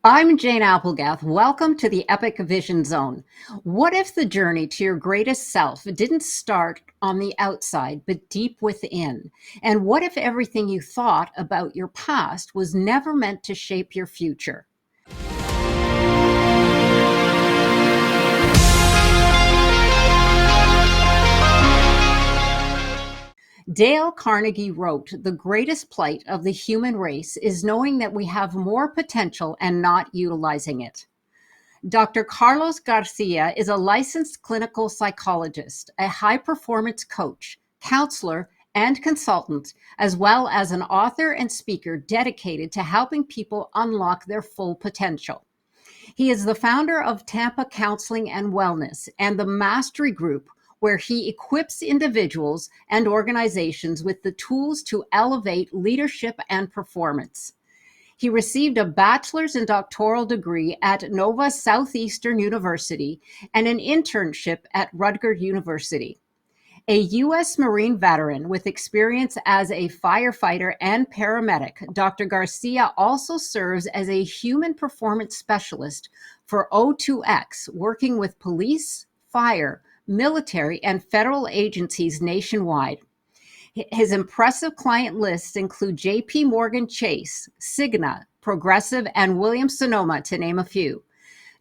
I'm Jane Applegath. Welcome to the Epic Vision Zone. What if the journey to your greatest self didn't start on the outside, but deep within? And what if everything you thought about your past was never meant to shape your future? Dale Carnegie wrote, "The greatest plight of the human race is knowing that we have more potential and not utilizing it." Dr. Carlos Garcia is a licensed clinical psychologist, a high performance coach, counselor, and consultant, as well as an author and speaker dedicated to helping people unlock their full potential. He is the founder of Tampa Counseling and Wellness and the Mastery Group, where he equips individuals and organizations with the tools to elevate leadership and performance. He received a bachelor's and doctoral degree at Nova Southeastern University and an internship at Rutgers University. A U.S. Marine veteran with experience as a firefighter and paramedic, Dr. Garcia also serves as a human performance specialist for O2X, working with police, fire, military, and federal agencies nationwide. His impressive client lists include JP Morgan Chase, Cigna, Progressive, and Williams-Sonoma, to name a few.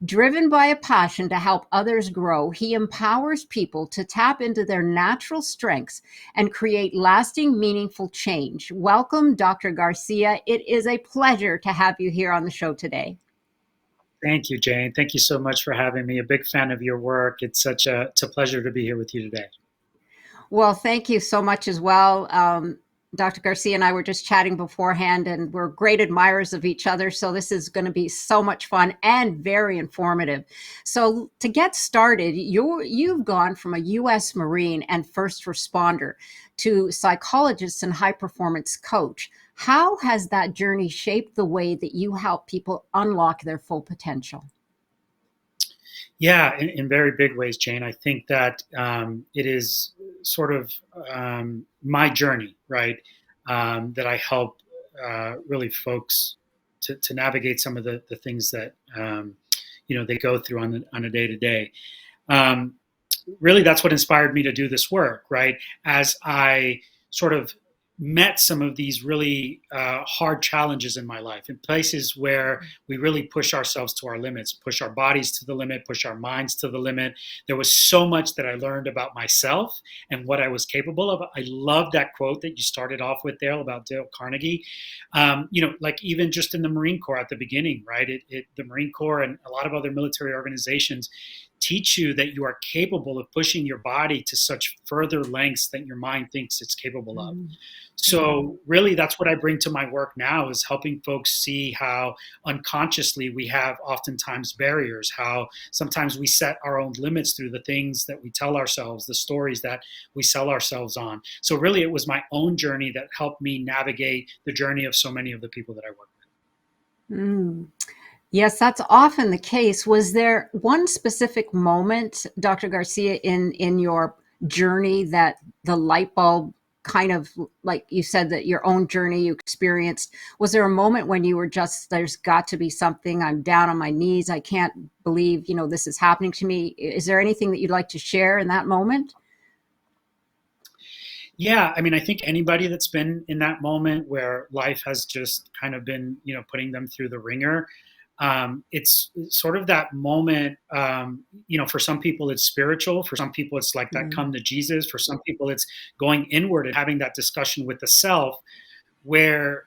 Driven by a passion to help others grow, he empowers people to tap into their natural strengths and create lasting, meaningful change. Welcome, Dr. Garcia. It is a pleasure to have you here on the show today. Thank you, Jane. Thank you so much for having me. A big fan of your work. It's a pleasure to be here with you today. Well, thank you so much as well. Dr. Garcia and I were just chatting beforehand, and we're great admirers of each other. So this is going to be so much fun and very informative. So to get started, you've gone from a U.S. Marine and first responder to psychologist and high performance coach. How has that journey shaped the way that you help people unlock their full potential? Yeah, in very big ways, Jane. I think that it is sort of my journey, right? That I help really folks to navigate some of the things that they go through on a day to day. Really, that's what inspired me to do this work, right? As I sort of met some of these really hard challenges in my life, in places where we really push ourselves to our limits, push our bodies to the limit, push our minds to the limit. There was so much that I learned about myself and what I was capable of. I love that quote that you started off with, Dale, about Dale Carnegie. Like even just in the Marine Corps at the beginning, right? The Marine Corps and a lot of other military organizations teach you that you are capable of pushing your body to such further lengths than your mind thinks it's capable of. So really that's what I bring to my work now, is helping folks see how unconsciously we have oftentimes barriers, how sometimes we set our own limits through the things that we tell ourselves, the stories that we sell ourselves on. So really it was my own journey that helped me navigate the journey of so many of the people that I work with. Mm. Yes, that's often the case. Was there one specific moment, Dr. Garcia, in your journey that the light bulb kind of, like you said, that your own journey you experienced? Was there a moment when you were just, there's got to be something, I'm down on my knees, I can't believe, this is happening to me? Is there anything that you'd like to share in that moment? Yeah, I mean, I think anybody that's been in that moment where life has just kind of been, putting them through the ringer, it's sort of that moment. For some people it's spiritual. For some people it's like that Mm. come to Jesus. For some people it's going inward and having that discussion with the self, where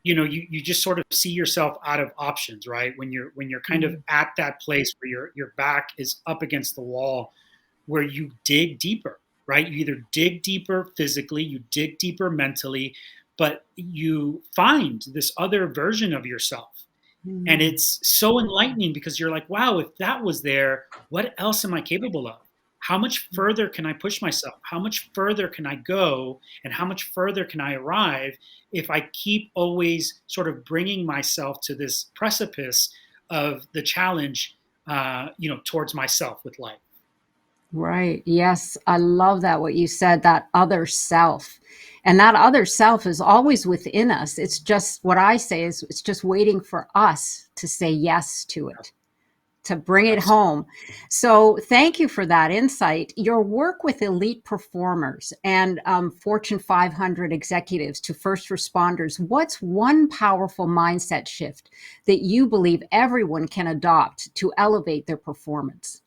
you just sort of see yourself out of options, right? When you're kind of Mm. at that place where your back is up against the wall, where you dig deeper, right? You either dig deeper physically, you dig deeper mentally, but you find this other version of yourself. And Mm. it's so enlightening because you're like, wow, if that was there, what else am I capable of? How much further can I push myself? How much further can I go? And how much further can I arrive if I keep always sort of bringing myself to this precipice of the challenge, towards myself with life? Right. Yes. I love that, what you said, that other self. And that other self is always within us. It's just what I say is it's just waiting for us to say yes to it, to bring it Absolutely. home. So thank you for that insight. Your work with elite performers and Fortune 500 executives to first responders, what's one powerful mindset shift that you believe everyone can adopt to elevate their performance?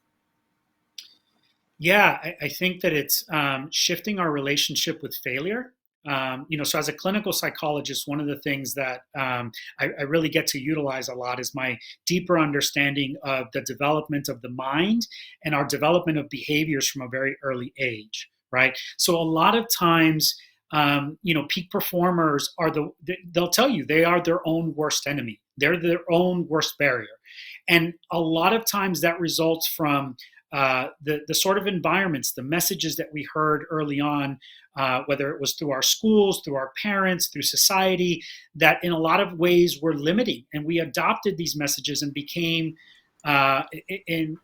Yeah, I think that it's shifting our relationship with failure. So as a clinical psychologist, one of the things that I really get to utilize a lot is my deeper understanding of the development of the mind and our development of behaviors from a very early age, right? So a lot of times, peak performers they'll tell you they are their own worst enemy. They're their own worst barrier. And a lot of times that results from the sort of environments, the messages that we heard early on, whether it was through our schools, through our parents, through society, that in a lot of ways were limiting, and we adopted these messages and became, and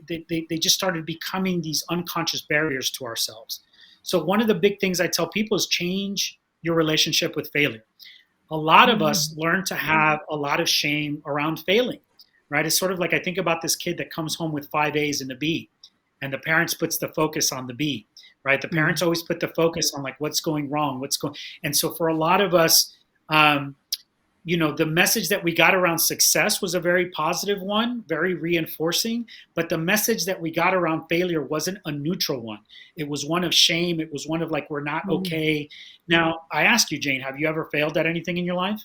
they just started becoming these unconscious barriers to ourselves. So one of the big things I tell people is change your relationship with failure. A lot of us Mm. learn to have a lot of shame around failing, right? It's sort of like I think about this kid that comes home with 5 A's and a B, and the parents puts the focus on the B, right? The parents Mm. always put the focus on like what's going wrong, and so for a lot of us, um, the message that we got around success was a very positive one, very reinforcing, but the message that we got around failure wasn't a neutral one. It was one of shame. It was one of like, we're not Mm. okay. Now, I ask you, Jane, have you ever failed at anything in your life?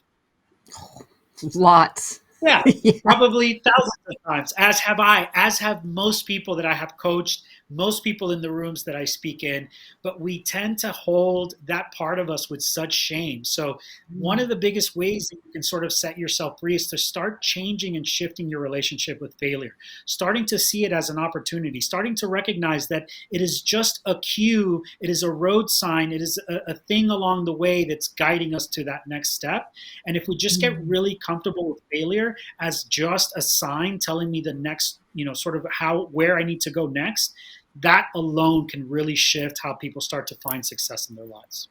Lots. Yeah, Yeah. probably thousands of times, as have I, as have most people that I have coached, most people in the rooms that I speak in. But we tend to hold that part of us with such shame. So, one Mm. of the biggest ways that you can sort of set yourself free is to start changing and shifting your relationship with failure, starting to see it as an opportunity, starting to recognize that it is just a cue, it is a road sign, it is a thing along the way that's guiding us to that next step. And if we just get Mm. really comfortable with failure as just a sign telling me the next, sort of where I need to go next, that alone can really shift how people start to find success in their lives.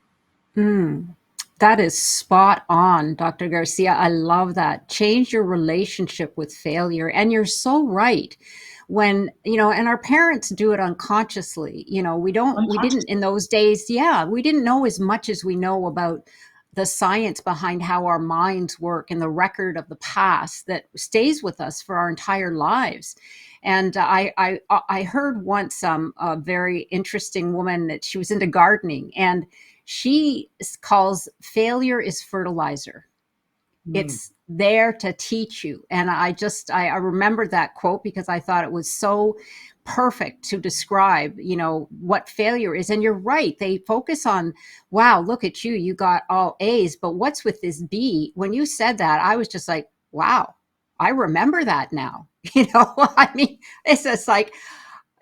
Mm. That is spot on, Dr. Garcia. I love that. Change your relationship with failure. And you're so right. And our parents do it unconsciously. We didn't Unconsciously. in those days, yeah, we didn't know as much as we know about the science behind how our minds work and the record of the past that stays with us for our entire lives. And I heard once a very interesting woman that she was into gardening, and she calls failure is fertilizer. Mm, It's there to teach you. And I remember that quote because I thought it was so perfect to describe, what failure is. And you're right. They focus on, wow, look at you. You got all A's, but what's with this B? When you said that, I was just like, wow, I remember that now. I mean, it's just like,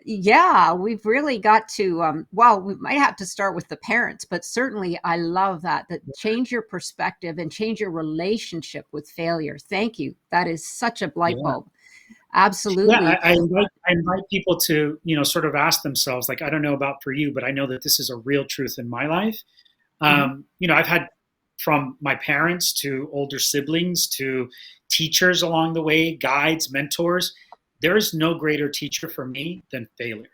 yeah, we've really got to, well, we might have to start with the parents, but certainly I love that change your perspective and change your relationship with failure. Thank you. That is such a light yeah. bulb. Yeah, Absolutely. I invite people to, sort of ask themselves, like, I don't know about for you, but I know that this is a real truth in my life. Mhm. I've had from my parents to older siblings to teachers along the way, guides, mentors. There is no greater teacher for me than failure.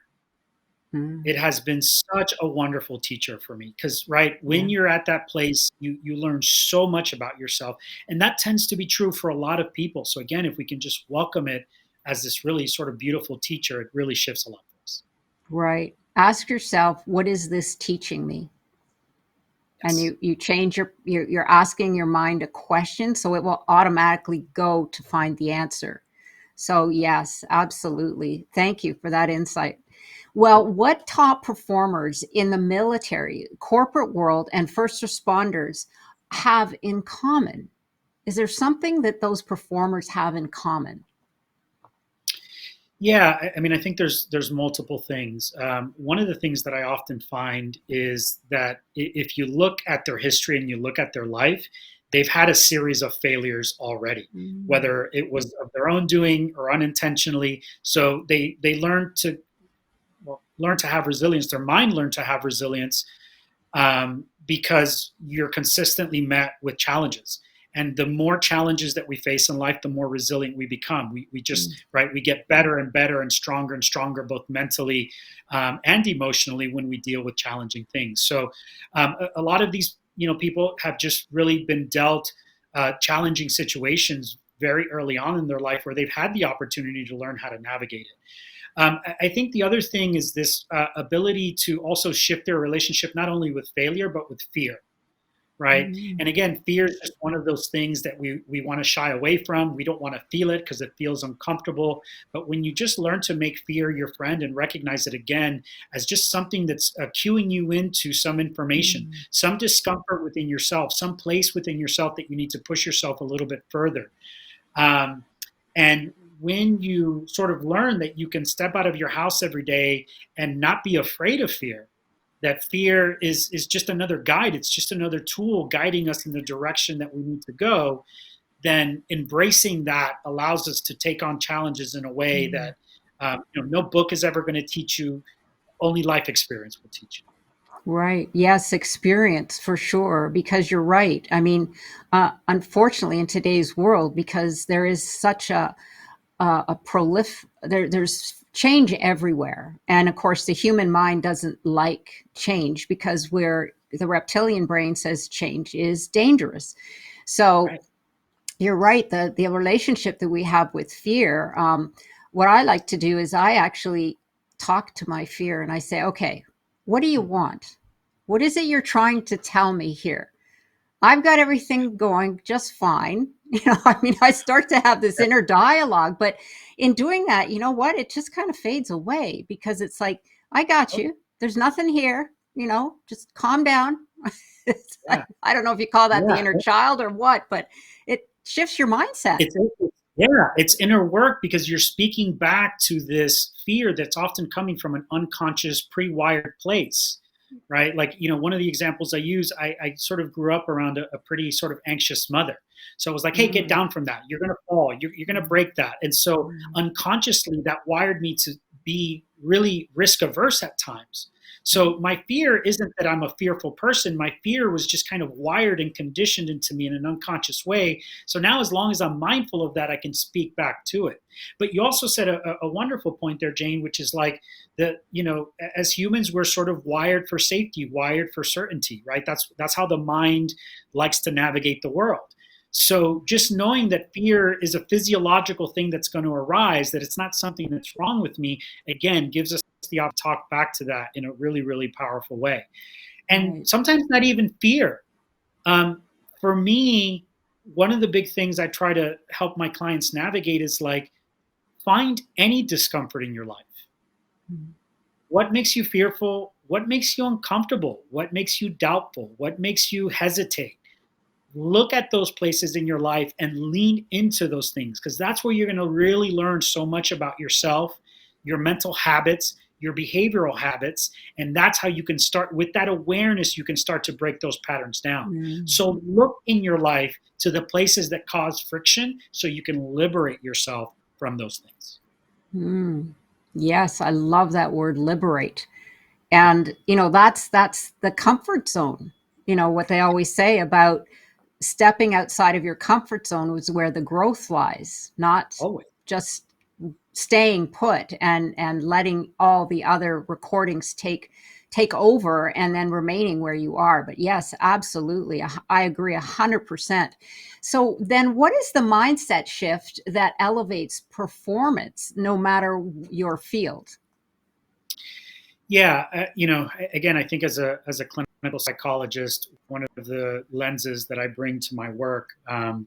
Mm. It has been such a wonderful teacher for me because, right, when Yeah. you're at that place, you learn so much about yourself. And that tends to be true for a lot of people. So, again, if we can just welcome it as this really sort of beautiful teacher, it really shifts a lot for us. Right. Ask yourself, what is this teaching me? And Yes. you change you're asking your mind a question, so it will automatically go to find the answer. So yes, absolutely. Thank you for that insight. Well, what top performers in the military, corporate world, and first responders have in common? Is there something that those performers have in common? Yeah, I mean, I think there's multiple things. One of the things that I often find is that if you look at their history and you look at their life, they've had a series of failures already, Mm. whether it was of their own doing or unintentionally. So they learn to, well, learn to have resilience. Their mind learned to have resilience, because you're consistently met with challenges. And the more challenges that we face in life, the more resilient we become. We just, Mm. right, we get better and stronger, both mentally and emotionally when we deal with challenging things. So a lot of these, people have just really been dealt challenging situations very early on in their life where they've had the opportunity to learn how to navigate it. I think the other thing is this ability to also shift their relationship not only with failure but with fear, right? Mm. And again, fear is just one of those things that we want to shy away from. We don't want to feel it because it feels uncomfortable. But when you just learn to make fear your friend and recognize it again as just something that's cueing you into some information, Mm. some discomfort within yourself, some place within yourself that you need to push yourself a little bit further. Um, and when you sort of learn that you can step out of your house every day and not be afraid of fear, that fear is just another guide, it's just another tool guiding us in the direction that we need to go, then embracing that allows us to take on challenges in a way Mm. that no book is ever going to teach you, only life experience will teach you. Right. Yes, experience for sure. Because you're right. I mean, unfortunately, in today's world, because there is such there's change everywhere, and of course, the human mind doesn't like change because the reptilian brain says change is dangerous. So Right. you're right. The relationship that we have with fear. What I like to do is I actually talk to my fear and I say, okay, what do you want? What is it you're trying to tell me here? I've got everything going just fine. I mean, I start to have this inner dialogue, but in doing that, you know what? It just kind of fades away because it's like, I got Oh, you. There's nothing here, just calm down. yeah. I don't know if you call that the Yeah. inner child or what, but it shifts your mindset. It's yeah, it's inner work because you're speaking back to this fear that's often coming from an unconscious, pre-wired place, right? Like, one of the examples I use, I sort of grew up around a pretty sort of anxious mother. So it was like, hey, get Mm, down from that. You're going to fall. You're going to break that. And so mm, unconsciously, that wired me to be really risk averse at times. So my fear isn't that I'm a fearful person. My fear was just kind of wired and conditioned into me in an unconscious way. So now, as long as I'm mindful of that, I can speak back to it. But you also said a wonderful point there, Jane, which is like that. As humans, we're sort of wired for safety, wired for certainty, right? That's how the mind likes to navigate the world. So just knowing that fear is a physiological thing that's going to arise, that it's not something that's wrong with me, again, gives us the opportunity to talk back to that in a really, really powerful way. And right. sometimes not even fear. Um, for me, one of the big things I try to help my clients navigate is like find any discomfort in your life. Mm, What makes you fearful? What makes you uncomfortable? What makes you doubtful? What makes you hesitate? Look at those places in your life and lean into those things because that's where you're going to really learn so much about yourself, your mental habits, your behavioral habits, and that's how you can start with that awareness. You can start to break those patterns down. mm, So look in your life to the places that cause friction so you can liberate yourself from those things. mm. Yes, I love that word liberate. And that's the comfort zone. What they always say about stepping outside of your comfort zone is where the growth lies, not Always. just staying put and letting all the other recordings take over and then remaining where you are. But yes, absolutely, I agree 100%. So then what is the mindset shift that elevates performance no matter your field? Yeah, again, I think as a clinical psychologist, one of the lenses that I bring to my work, and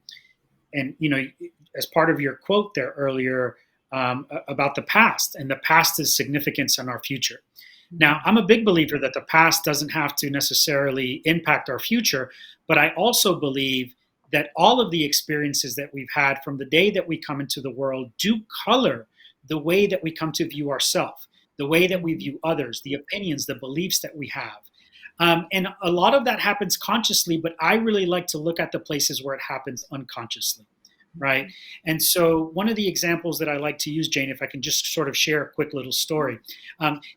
as part of your quote there earlier about the past, and the past is significance in our future. Now, I'm a big believer that the past doesn't have to necessarily impact our future, but I also believe that all of the experiences that we've had from the day that we come into the world do color the way that we come to view ourselves, the way that we view others, the opinions, the beliefs that we have. And a lot of that happens consciously, but I really like to look at the places where it happens unconsciously, right? And so one of the examples that I like to use, Jane, if I can just sort of share a quick little story.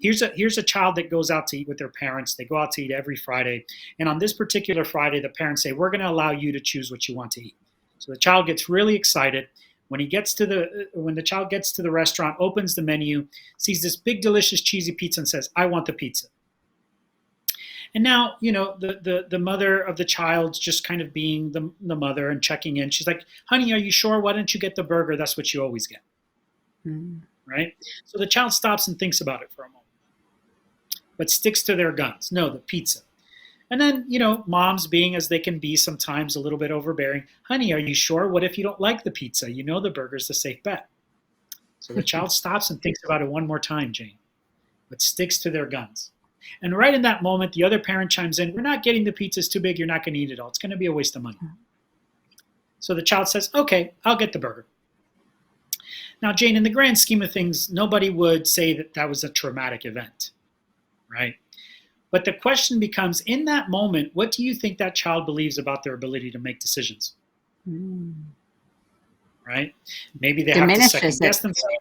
Here's a child that goes out to eat with their parents. They go out to eat every Friday, and on this particular Friday, the parents say, "We're going to allow you to choose what you want to eat." So the child gets really excited. When the child gets to the restaurant, opens the menu, sees this big, delicious, cheesy pizza, and says, "I want the pizza." And now, the mother of the child's just kind of being the mother and checking in. She's like, "Honey, are you sure? Why don't you get the burger? That's what you always get." Mm. Right? So the child stops and thinks about it for a moment, but sticks to their guns. No, the pizza. And then, moms being as they can be sometimes a little bit overbearing. "Honey, are you sure? What if you don't like the pizza? You know the burger's the safe bet." So the child stops and thinks about it one more time, Jane, but sticks to their guns. And right in that moment, the other parent chimes in, "We're not getting the pizza. It's too big. You're not going to eat it all. It's going to be a waste of money." So the child says, "Okay, I'll get the burger." Now, Jane, in the grand scheme of things, nobody would say that that was a traumatic event, right? But the question becomes, in that moment, what do you think that child believes about their ability to make decisions, Mm. right? Maybe they have to Diminishes second it. guess themselves.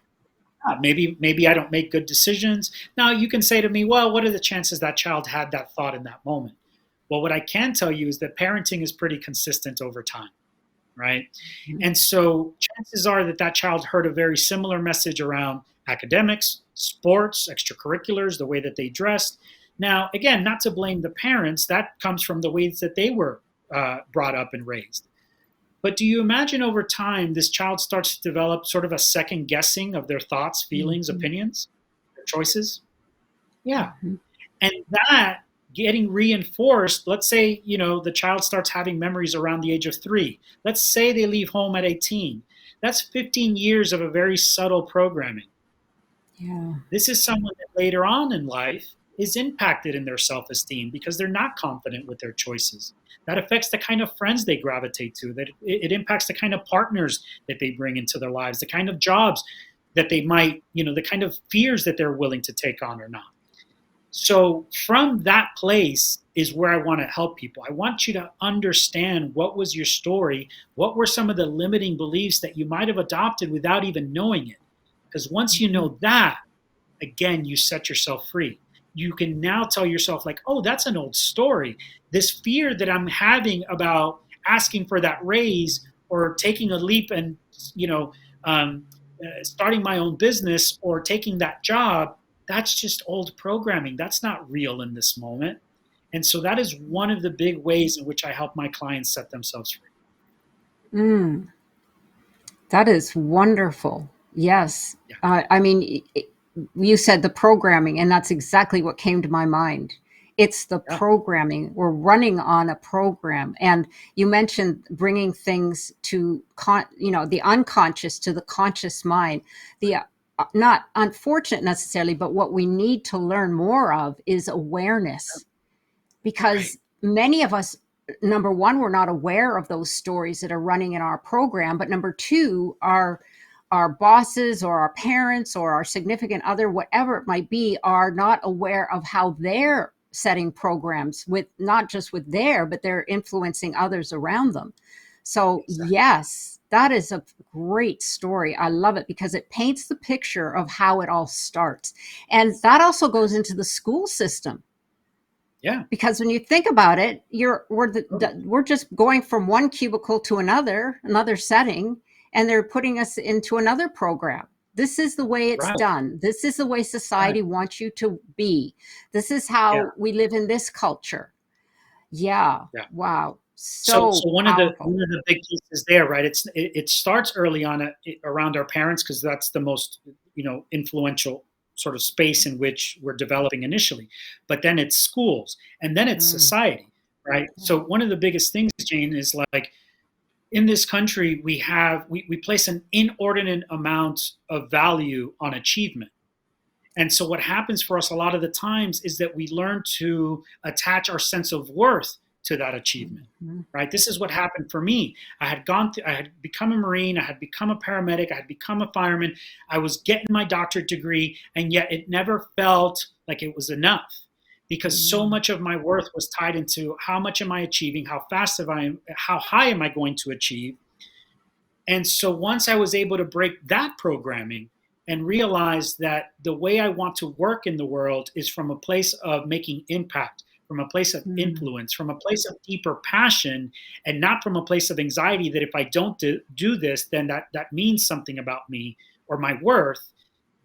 Maybe I don't make good decisions. Now you can say to me, "Well, what are the chances that child had that thought in that moment?" Well, what I can tell you is that parenting is pretty consistent over time, right? Mm. And so chances are that that child heard a very similar message around academics, sports, extracurriculars, the way that they dressed. Now, again, not to blame the parents, that comes from the ways that they were brought up and raised. But do you imagine over time this child starts to develop sort of a second guessing of their thoughts, feelings, Mhm. opinions, their choices? Yeah. Mhm. And that getting reinforced, let's say, the child starts having memories around the age of 3. Let's say they leave home at 18. That's 15 years of a very subtle programming. Yeah. This is someone that later on in life is impacted in their self esteem because they're not confident with their choices. That affects the kind of friends they gravitate to, that it impacts the kind of partners that they bring into their lives, the kind of jobs that they might, the kind of fears that they're willing to take on or not. So, from that place is where I want to help people. I want you to understand what was your story, what were some of the limiting beliefs that you might have adopted without even knowing it. Because once you Mhm. know that, again, you set yourself free. You can now tell yourself, like, "Oh, that's an old story. This fear that I'm having about asking for that raise or taking a leap and, you know, um, starting my own business or taking that job, that's just old programming. That's not real in this moment." And so that is one of the big ways in which I help my clients set themselves free. Mm. That is wonderful. Yes. Yeah. I mean, you said the programming, and that's exactly what came to my mind. It's the Yeah. programming. We're running on a program. And you mentioned bringing things to, the unconscious to the conscious mind. The not unfortunate necessarily, but what we need to learn more of is awareness, Right. because many of us, number one, we're not aware of those stories that are running in our program, but number two, our bosses or our parents or our significant other, whatever it might be, are not aware of how they're setting programs with, not just with their, but they're influencing others around them. So Exactly. yes, that is a great story. I love it because it paints the picture of how it all starts. And that also goes into the school system, Yeah. because when you think about it, Totally. we're just going from one cubicle to another setting, and they're putting us into another program. This is the way it's Right. done. This is the way Right. society wants you to be. This is Yeah. how we live in this culture. Yeah. Yeah. Wow. So, So so powerful. one of the big pieces there, right? It starts early on around our parents because that's the most influential sort of space in which we're developing initially. But then it's schools, and then it's Mm. society, right? Yeah. So one of the biggest things, Jane, is like in this country we place an inordinate amount of value on achievement. And so what happens for us a lot of the times is that we learn to attach our sense of worth to that achievement. Mhm. Right? This is what happened for me. I had become a Marine, I had become a paramedic, I had become a fireman. I was getting my doctorate degree, and yet it never felt like it was enough because so Mm. much of my worth was tied into how much am I achieving, how high am I going to achieve, And so once I was able to break that programming and realize that the way I want to work in the world is from a place of making impact, from a place of Mm, influence, from a place of deeper passion, and not from a place of anxiety that if I don't do this, then that means something about me or my worth.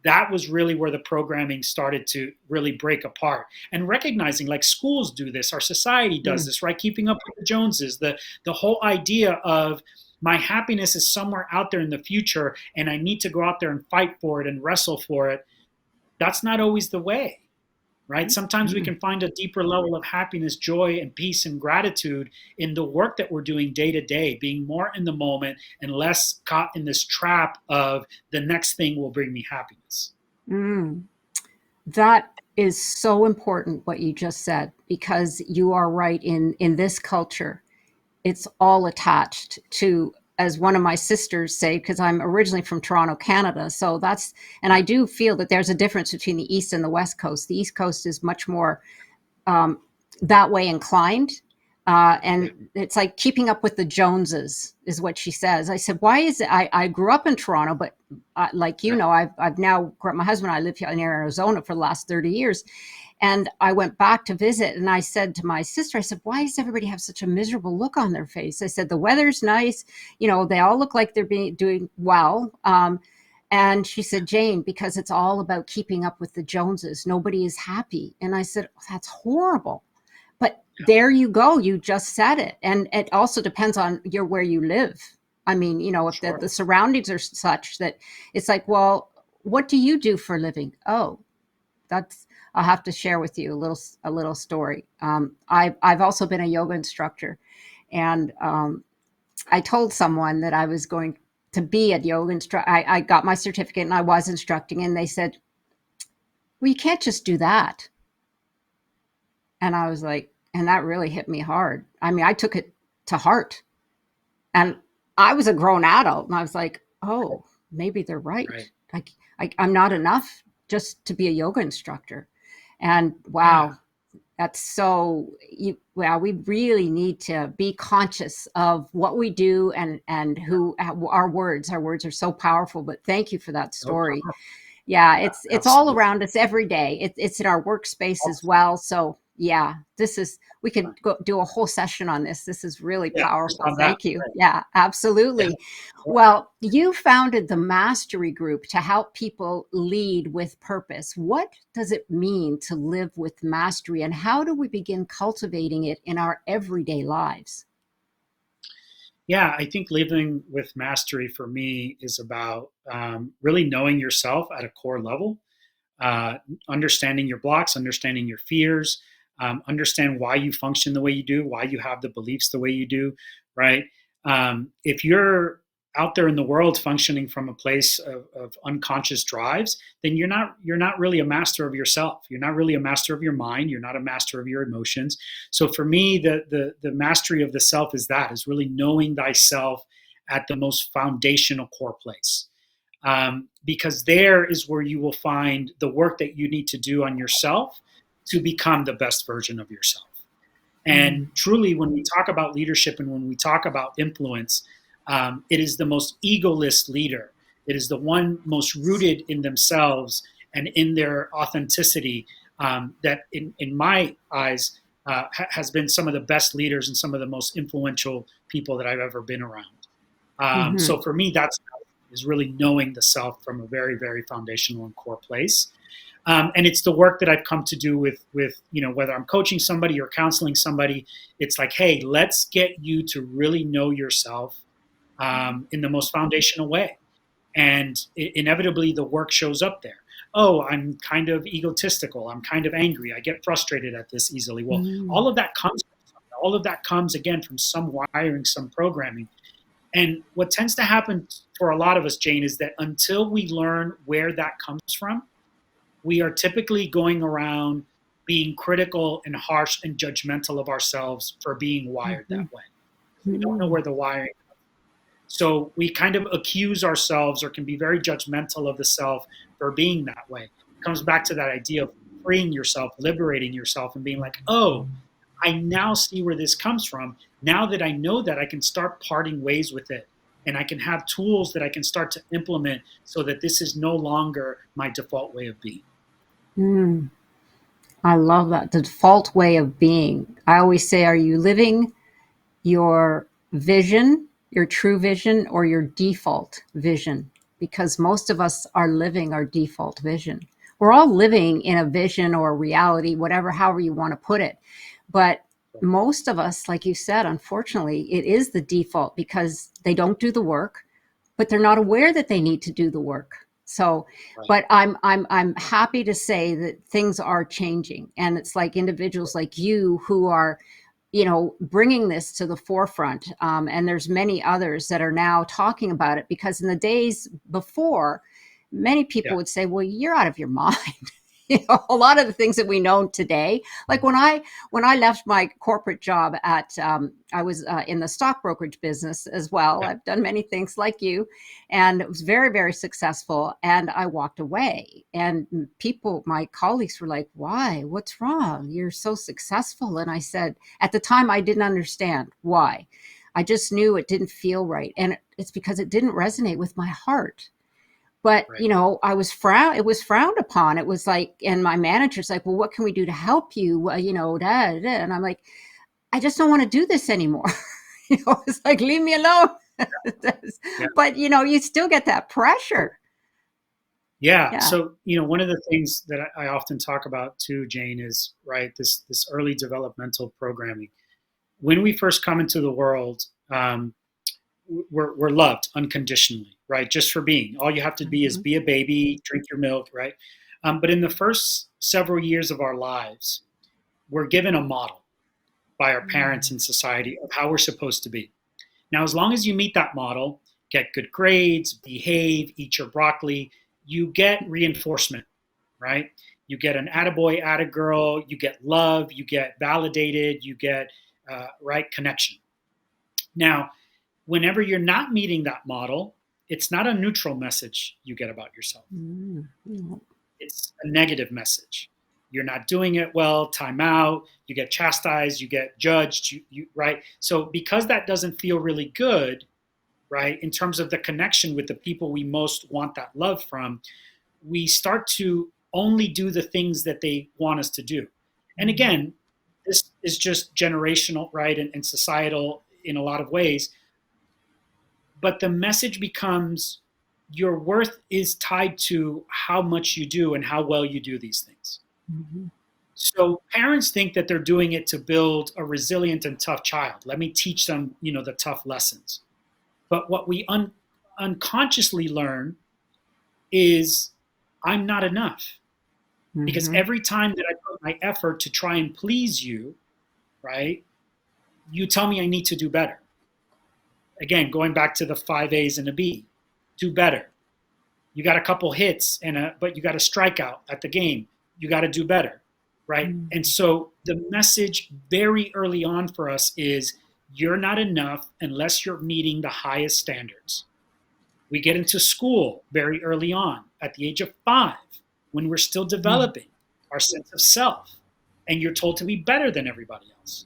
That was really where the programming started to really break apart, and recognizing like schools do this, our society does mm, this, right? Keeping up with the Joneses, the whole idea of my happiness is somewhere out there in the future and I need to go out there and fight for it and wrestle for it. That's not always the way, right? Sometimes we mm. can find a deeper level of happiness, joy, and peace and gratitude in the work that we're doing day to day, being more in the moment and less caught in this trap of the next thing will bring me happiness. Mm. That is so important what you just said, because you are right. In this culture, it's all attached to, as one of my sisters say, because I'm originally from Toronto, Canada. So that's, and I do feel that there's a difference between the East and the West Coast. The East Coast is much more um, that way inclined. Yeah. And it's like keeping up with the Joneses is what she says. I said, why is it? I grew up in Toronto, but like, Yeah. I've now, my husband and I live here in Arizona for the last 30 years. And I went back to visit and I said to my sister, I said, why does everybody have such a miserable look on their face? I said, the weather's nice. They all look like they're doing well. And she said, Jane, because it's all about keeping up with the Joneses. Nobody is happy. And I said, oh, that's horrible. But Yeah. there you go. You just said it. And it also depends on where you live. I mean, if the Sure. surroundings are such that it's like, well, what do you do for a living? Oh, that's, I'll have to share with you a little story. I've also been a yoga instructor, and I told someone that I was going to be a yoga instructor. I got my certificate and I was instructing, and they said, "Well, you can't just do that." And I was like, and that really hit me hard. I mean, I took it to heart, and I was a grown adult, and I was like, "Oh, maybe they're right. Right. Like, I'm not enough just to be a yoga instructor." And Yeah. wow, that's so well, we really need to be conscious of what we do, and who our words are so powerful. But thank you for that No story. problem. Yeah, Yeah. it's all Absolutely. around us every day. It's in our workspace as Awesome. well. So yeah, we could go do a whole session on this. This is really Yeah. Just powerful. on that. Thank you. Right. Yeah, Yeah. absolutely. Well, you founded the Mastery Group to help people lead with purpose. What does it mean to live with mastery, and how do we begin cultivating it in our everyday lives? Yeah, I think living with mastery for me is about really knowing yourself at a core level, uh, understanding your blocks, understanding your fears, understand why you function the way you do, why you have the beliefs the way you do, right? If you're out there in the world functioning from a place of unconscious drives, then you're not really a master of yourself. You're not really a master of your mind. You're not a master of your emotions. So for me, the mastery of the self is really knowing thyself at the most foundational core place, because there is where you will find the work that you need to do on yourself to become the best version of yourself. And Mm, truly, when we talk about leadership and when we talk about influence, it is the most egoless leader. It is the one most rooted in themselves and in their authenticity, that, in my eyes, has been some of the best leaders and some of the most influential people that I've ever been around. mhm, So for me, that's is really knowing the self from a very, very foundational and core place. And it's the work that I've come to do with whether I'm coaching somebody or counseling somebody. It's like, hey, let's get you to really know yourself in the most foundational way, and inevitably the work shows up there. Oh, I'm kind of egotistical. I'm kind of angry. I get frustrated at this easily. Well, mm, all of that comes again from some wiring, some programming. And what tends to happen for a lot of us, Jane, is that until we learn where that comes from, we are typically going around being critical and harsh and judgmental of ourselves for being wired that mhm, way. We don't know mm, where the wiring. So we kind of accuse ourselves or can be very judgmental of the self for being that way. It comes back to that idea of freeing yourself, liberating yourself, and being like, oh, I now see where this comes from. Now that I know that, I can start parting ways with it and I can have tools that I can start to implement so that this is no longer my default way of being. Mm, I love that. The default way of being. I always say, are you living your vision, your true vision, or your default vision? Because most of us are living our default vision. We're all living in a vision or a reality, whatever, however you want to put it. But most of us, like you said, unfortunately, it is the default because they don't do the work, but they're not aware that they need to do the work. So, Right. but I'm happy to say that things are changing, and it's like individuals like you who are, bringing this to the forefront. And there's many others that are now talking about it, because in the days before, many people Yeah. would say, well, you're out of your mind. A lot of the things that we know today, like when I left my corporate job at, I was in the stock brokerage business as well. Yeah. I've done many things like you, and it was very, very successful. And I walked away, and people, my colleagues were like, why? What's wrong? You're so successful. And I said, at the time, I didn't understand why. I just knew it didn't feel right. And it's because it didn't resonate with my heart. But Right. it was frowned upon. It was like, and my manager's like, well, what can we do to help you? And I'm like, I just don't want to do this anymore. It's like, leave me alone. Yeah. But you still get that pressure. Yeah. Yeah. So, one of the things that I often talk about too, Jane, is right, this early developmental programming. When we first come into the world, we're loved unconditionally, right? Just for being. All you have to be is Mhm. be a baby, drink your milk, right? But in the first several years of our lives, we're given a model by our parents and society of how we're supposed to be. Now, as long as you meet that model, get good grades, behave, eat your broccoli, you get reinforcement, right? You get an attaboy, attagirl, you get love, you get validated, you get right connection. Now, whenever you're not meeting that model, it's not a neutral message you get about yourself. Mm. It's a negative message. You're not doing it well, time out, you get chastised, you get judged, right? So because that doesn't feel really good, right, in terms of the connection with the people we most want that love from, we start to only do the things that they want us to do. And again, this is just generational, right, and societal in a lot of ways. But the message becomes your worth is tied to how much you do and how well you do these things. Mhm. So parents think that they're doing it to build a resilient and tough child. Let me teach them, the tough lessons. But what we unconsciously learn is I'm not enough, because Mhm. every time that I put my effort to try and please you, right, you tell me I need to do better. Again, going back to the 5 A's and a B, do better. You got a couple hits but you got a strikeout at the game. You got to do better, right? And Mhm. so the message very early on for us is you're not enough unless you're meeting the highest standards. We get into school very early on, at the age of 5, when we're still Mhm. developing our sense of self, and you're told to be better than everybody else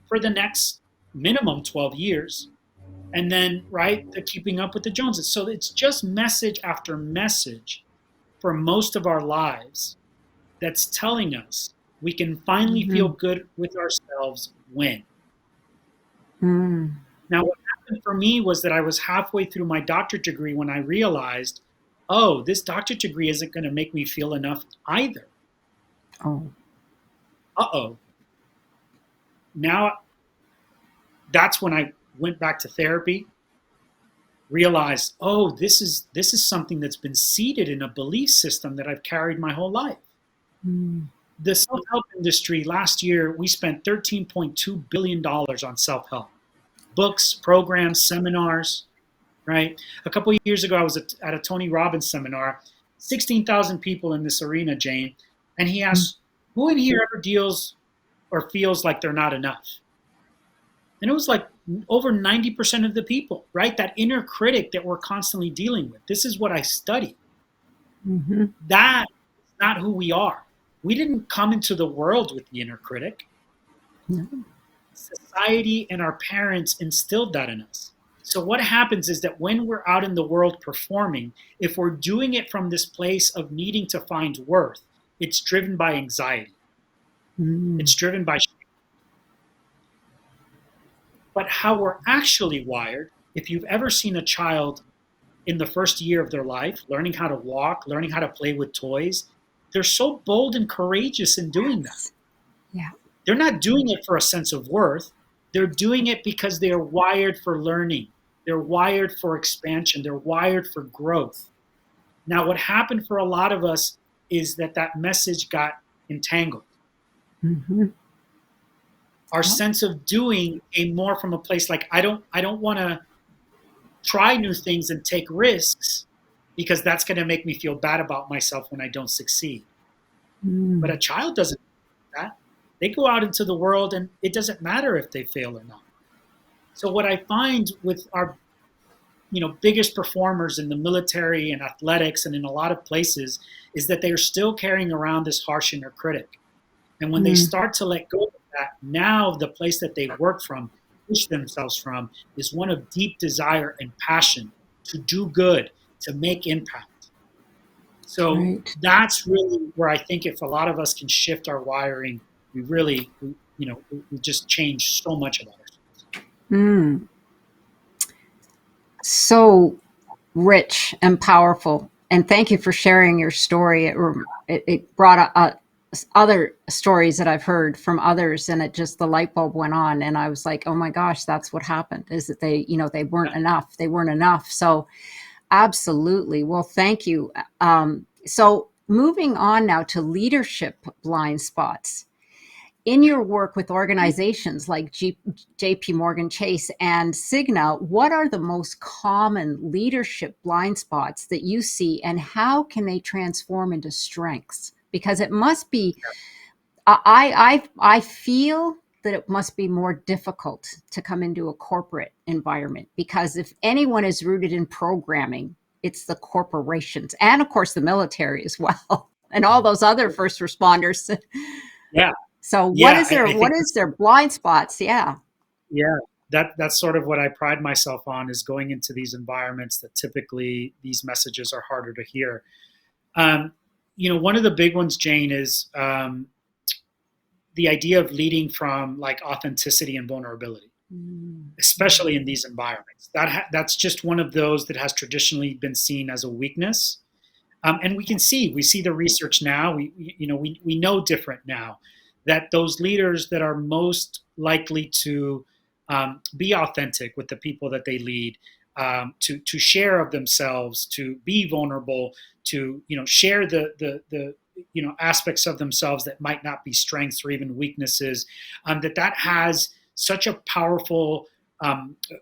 for the next minimum 12 years. And then, right, the keeping up with the Joneses. So it's just message after message for most of our lives that's telling us we can finally feel Mhm. good with ourselves when. Mm. Now, what happened for me was that I was halfway through my doctorate degree when I realized, oh, this doctorate degree isn't going to make me feel enough either. Oh. Uh-oh. Now, that's when I went back to therapy, realized, oh, this is something that's been seeded in a belief system that I've carried my whole life. Mm. The self-help industry, last year we spent $13.2 billion on self-help books, programs, seminars, right? A couple of years ago I was at a Tony Robbins seminar, 16,000 people in this arena, Jane, and he asked, who in here ever deals or feels like they're not enough? And it was like over 90% of the people, right? That inner critic that we're constantly dealing with. This is what I study. Mhm. That is not who we are. We didn't come into the world with the inner critic. No. Society and our parents instilled that in us. So what happens is that when we're out in the world performing, if we're doing it from this place of needing to find worth, it's driven by anxiety. Mm. It's driven by, but how we're actually wired, if you've ever seen a child in the first year of their life, learning how to walk, learning how to play with toys, they're so bold and courageous in doing that. Yes. Yeah. They're not doing it for a sense of worth. They're doing it because they are wired for learning. They're wired for expansion. They're wired for growth. Now, what happened for a lot of us is that that message got entangled. Mm-hmm. Our Yep. sense of doing came more from a place like I don't want to try new things and take risks because that's going to make me feel bad about myself when I don't succeed. But a Mm. child doesn't do that. They go out into the world and it doesn't matter if they fail or not. So what I find with our biggest performers in the military and athletics and in a lot of places is that they are still carrying around this harsh inner critic. And when they Mm. start to let go of that, now the place that they work from, push themselves from, is one of deep desire and passion to do good, to make impact. So Right. that's really where I think if a lot of us can shift our wiring, we really, we just change so much about ourselves. Mm. So rich and powerful. And thank you for sharing your story. It brought other stories that I've heard from others, and it just the light bulb went on, and I was like, oh my gosh, that's what happened. Is that they weren't enough. They weren't enough. So absolutely. Well, thank you. So moving on now to leadership blind spots in your work with organizations like JP Morgan Chase and Cigna, what are the most common leadership blind spots that you see, and how can they transform into strengths? Because it must be, I feel that it must be more difficult to come into a corporate environment, because if anyone is rooted in programming, it's the corporations, and of course the military as well, and all those other first responders. Yeah, So yeah, I what think is their blind spots? Yeah. yeah, that's sort of what I pride myself on, is going into these environments that typically these messages are harder to hear. Um, One of the big ones, Jane, is the idea of leading from like authenticity and vulnerability, Mm. especially in these environments. That's just one of those that has traditionally been seen as a weakness. And we see the research now. We know different now, that those leaders that are most likely to be authentic with the people that they lead, to share of themselves, to be vulnerable, to share the aspects of themselves that might not be strengths or even weaknesses, that has such a powerful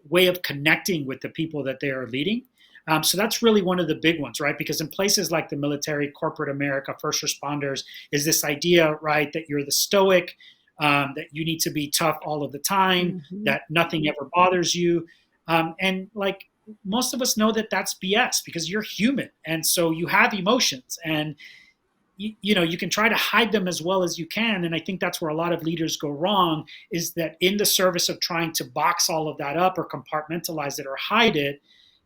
way of connecting with the people that they are leading. So that's really one of the big ones, right? Because in places like the military, corporate America, first responders, is this idea, right, that you're the stoic, that you need to be tough all of the time, Mhm. that nothing ever bothers you. And like most of us know that that's BS, because you're human. And so you have emotions, and you can try to hide them as well as you can. And I think that's where a lot of leaders go wrong, is that in the service of trying to box all of that up or compartmentalize it or hide it,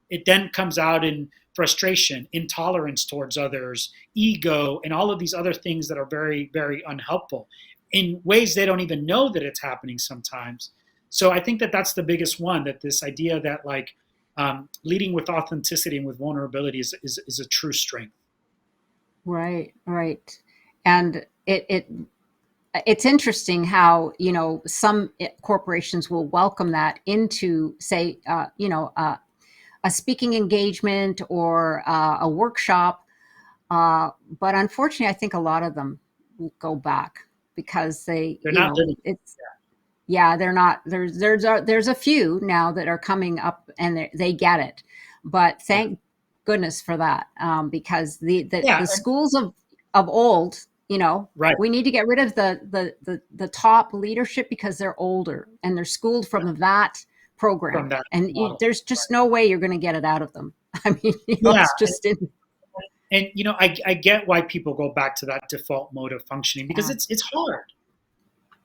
it then comes out in frustration, intolerance towards others, ego, and all of these other things that are very, very unhelpful in ways they don't even know that it's happening sometimes. So I think that that's the biggest one, that this idea that like leading with authenticity and with vulnerability is a true strength. Right, right. And it's interesting how, some corporations will welcome that into, say, a speaking engagement or a workshop. But unfortunately, I think a lot of them will go back because They're not living. it's, yeah, they're not, there's a few now that are coming up, and they get it, but Yeah. thank goodness for that, because Yeah. the schools of old, Right. we need to get rid of the top leadership, because they're older and they're schooled Yeah. from that program, From that and model. there's just no way you're going to get it out of them. I mean, Yeah. it's just in. And I get why people go back to that default mode of functioning, because Yeah, it's hard,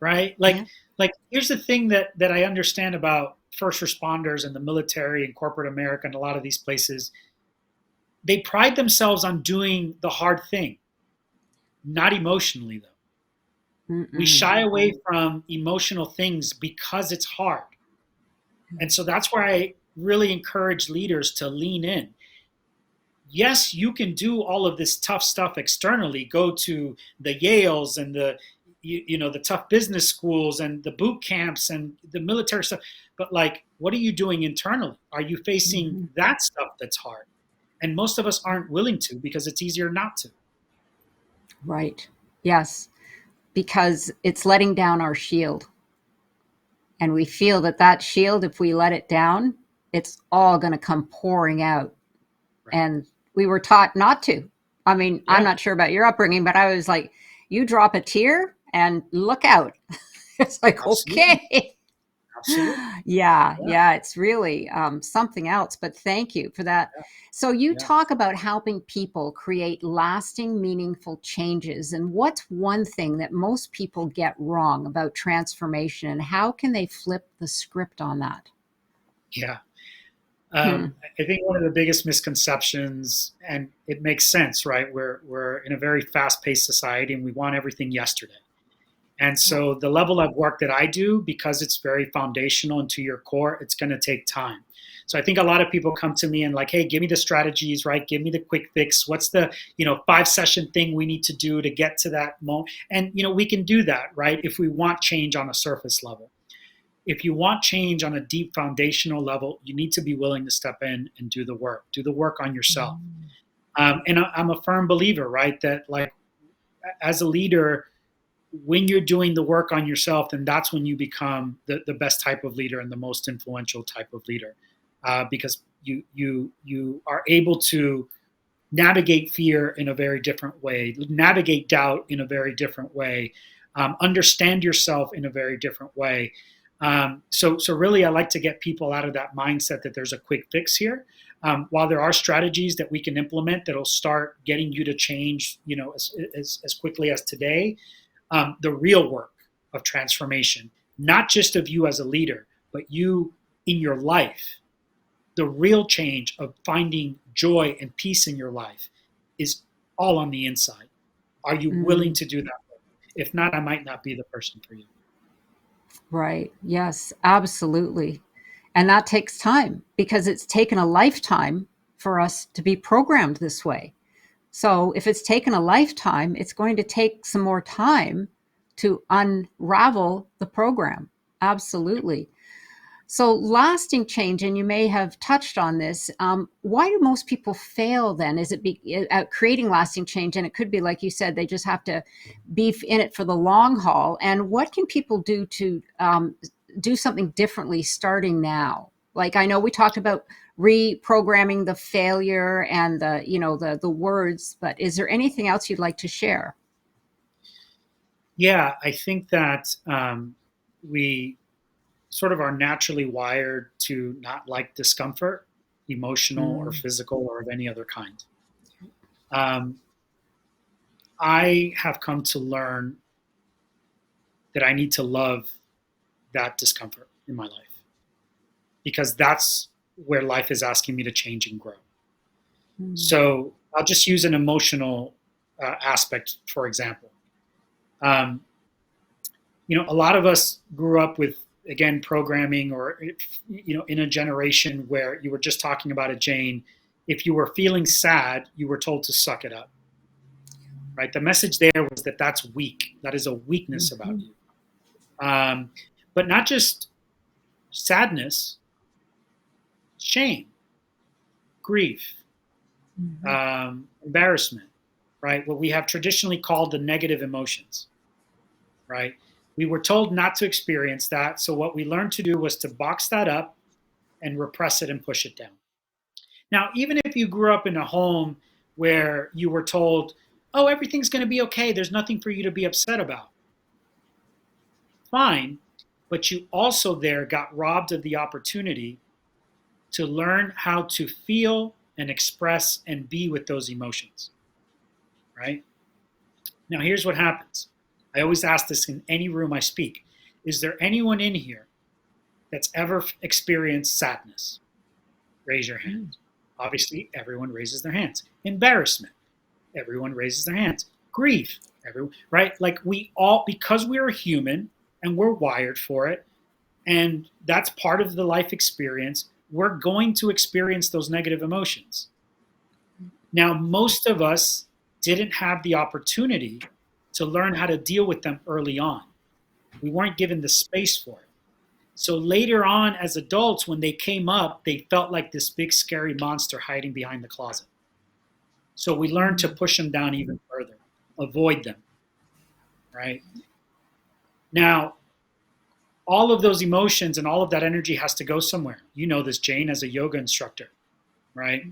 right? yeah. Like here's the thing that I understand about first responders and the military and corporate America and a lot of these places, they pride themselves on doing the hard thing, not emotionally though. We Mm-mm. shy away from emotional things because it's hard. And so that's where I really encourage leaders to lean in. Yes, you can do all of this tough stuff externally, go to the Yales and the tough business schools and the boot camps and the military stuff. But like, what are you doing internally? Are you facing Mm-hmm. that stuff that's hard? And most of us aren't willing to because it's easier not to. Right. Yes. Because it's letting down our shield. And we feel that that shield, if we let it down, it's all going to come pouring out. Right. And we were taught not to. I mean, I'm Yeah, not sure about your upbringing, but I was like, you drop a tear and look out. It's like, absolutely. okay. Absolutely. Yeah, Yeah. yeah, it's really something else. But thank you for that. Yeah. So, you Yeah. talk about helping people create lasting, meaningful changes. And what's one thing that most people get wrong about transformation, and how can they flip the script on that? Yeah. Hmm. I think one of the biggest misconceptions, and it makes sense, right? We're in a very fast-paced society, and we want everything yesterday. And Yeah. so the level of work that I do, because it's very foundational and to your core, it's going to take time. So I think a lot of people come to me and like, hey, give me the strategies, right? Give me the quick fix. What's the 5 session thing we need to do to get to that moment? And we can do that, right? If we want change on a surface level. If you want change on a deep foundational level, you need to be willing to step in and do the work. Do the work on yourself. Mm. And I'm a firm believer, right, that like as a leader, when you're doing the work on yourself, then that's when you become the best type of leader and the most influential type of leader, because you are able to navigate fear in a very different way, navigate doubt in a very different way, understand yourself in a very different way. So really, I like to get people out of that mindset that there's a quick fix here. While there are strategies that we can implement that'll start getting you to change, as quickly as today, the real work of transformation, not just of you as a leader, but you in your life, the real change of finding joy and peace in your life is all on the inside. Are you willing Mm. to do that? If not, I might not be the person for you. Right. Yes, absolutely. And that takes time because it's taken a lifetime for us to be programmed this way. So if it's taken a lifetime, it's going to take some more time to unravel the program. Absolutely. So lasting change, and you may have touched on this. Why do most people fail then? Is it at creating lasting change? And it could be, like you said, they just have to be in it for the long haul. And what can people do to do something differently starting now? Like, I know we talked about reprogramming the failure and the words, but is there anything else you'd like to share? Yeah, I think that we sort of are naturally wired to not like discomfort, emotional or Mm. physical or of any other kind. Um, I have come to learn that I need to love that discomfort in my life because that's where life is asking me to change and grow. Mm. So I'll just use an emotional aspect, for example. Um, a lot of us grew up with, again, programming or, in a generation where you were just talking about it, Jane. If you were feeling sad, you were told to suck it up, right? The message there was that that's weak. That is a weakness about Mhm. you. Um, but not just sadness, shame, grief, Mhm. embarrassment, right? What we have traditionally called the negative emotions, right? We were told not to experience that. So what we learned to do was to box that up and repress it and push it down. Now, even if you grew up in a home where you were told, oh, everything's going to be okay, there's nothing for you to be upset about, fine. But you also there got robbed of the opportunity to learn how to feel and express and be with those emotions, right? Now, here's what happens. I always ask this in any room I speak. Is there anyone in here that's ever experienced sadness? Raise your hand. Obviously, everyone raises their hands. Embarrassment, everyone raises their hands. Grief, everyone, right? Like we all, because we're human and we're wired for it, and that's part of the life experience, we're going to experience those negative emotions. Now, most of us didn't have the opportunity to learn how to deal with them early on. We weren't given the space for it. So later on, as adults, when they came up, they felt like this big, scary monster hiding behind the closet. So we learned to push them down even further, avoid them, right? Now, all of those emotions and all of that energy has to go somewhere. You know this, Jane, as a yoga instructor, right?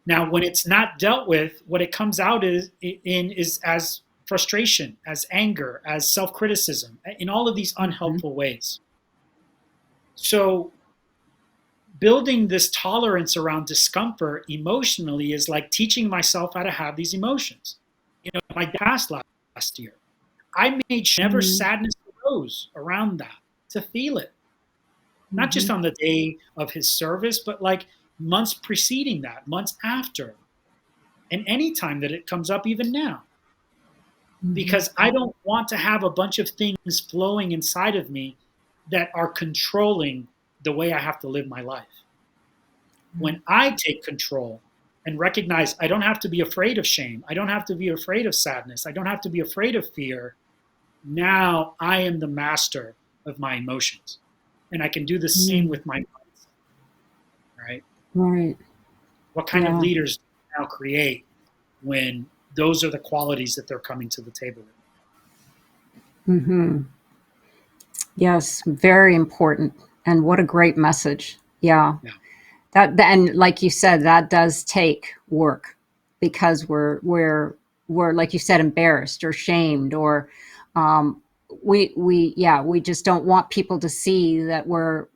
Now, when it's not dealt with, what it comes out is as frustration, as anger, as self-criticism, in all of these unhelpful ways. So building this tolerance around discomfort emotionally is like teaching myself how to have these emotions. You know, my past last year, I made sure never sadness arose around that, to feel it. Not just on the day of his service, but like months preceding that, months after, and any time that it comes up, even now. Because I don't want to have a bunch of things flowing inside of me that are controlling the way I have to live my life. When I take control and recognize I don't have to be afraid of shame, I don't have to be afraid of sadness, I don't have to be afraid of fear, now I am the master of my emotions. And I can do the same with my mindset, right? Right. What kind of Yeah. leaders do you now create when those are the qualities that they're coming to the table with? Yes, very important. And what a great message. Yeah. Yeah. And like you said, that does take work because we're like you said, embarrassed or shamed, or um, we just don't want people to see that we're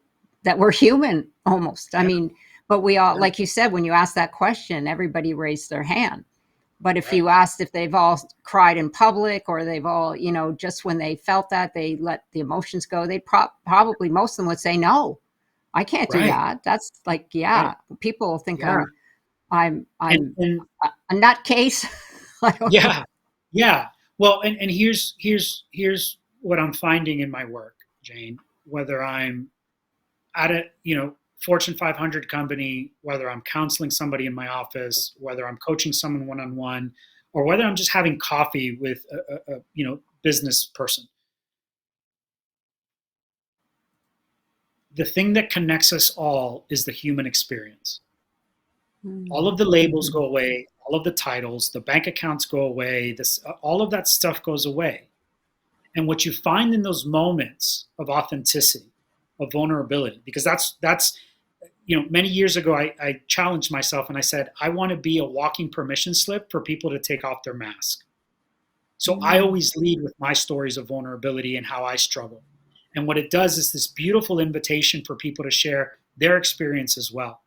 human almost. I Yeah. mean, but we all, Yeah. like you said, when you asked that question, everybody raised their hand. But if Right. you asked if they've all cried in public, or they've all, just when they felt that they let the emotions go, they'd probably, most of them would say, no, I can't do Right. that. That's like, Right. yeah, people think Yeah. I'm And a nutcase. I don't know. yeah. Yeah. Well, and here's what I'm finding in my work, Jane, whether I'm at a, Fortune 500 company, whether I'm counseling somebody in my office, whether I'm coaching someone one-on-one, or whether I'm just having coffee with a business person. The thing that connects us all is the human experience. All of the labels go away, all of the titles, the bank accounts go away, all of that stuff goes away. And what you find in those moments of authenticity, of vulnerability, because that's many years ago, I challenged myself and I said, I want to be a walking permission slip for people to take off their mask. So I always lead with my stories of vulnerability and how I struggle. And what it does is this beautiful invitation for people to share their experience as well.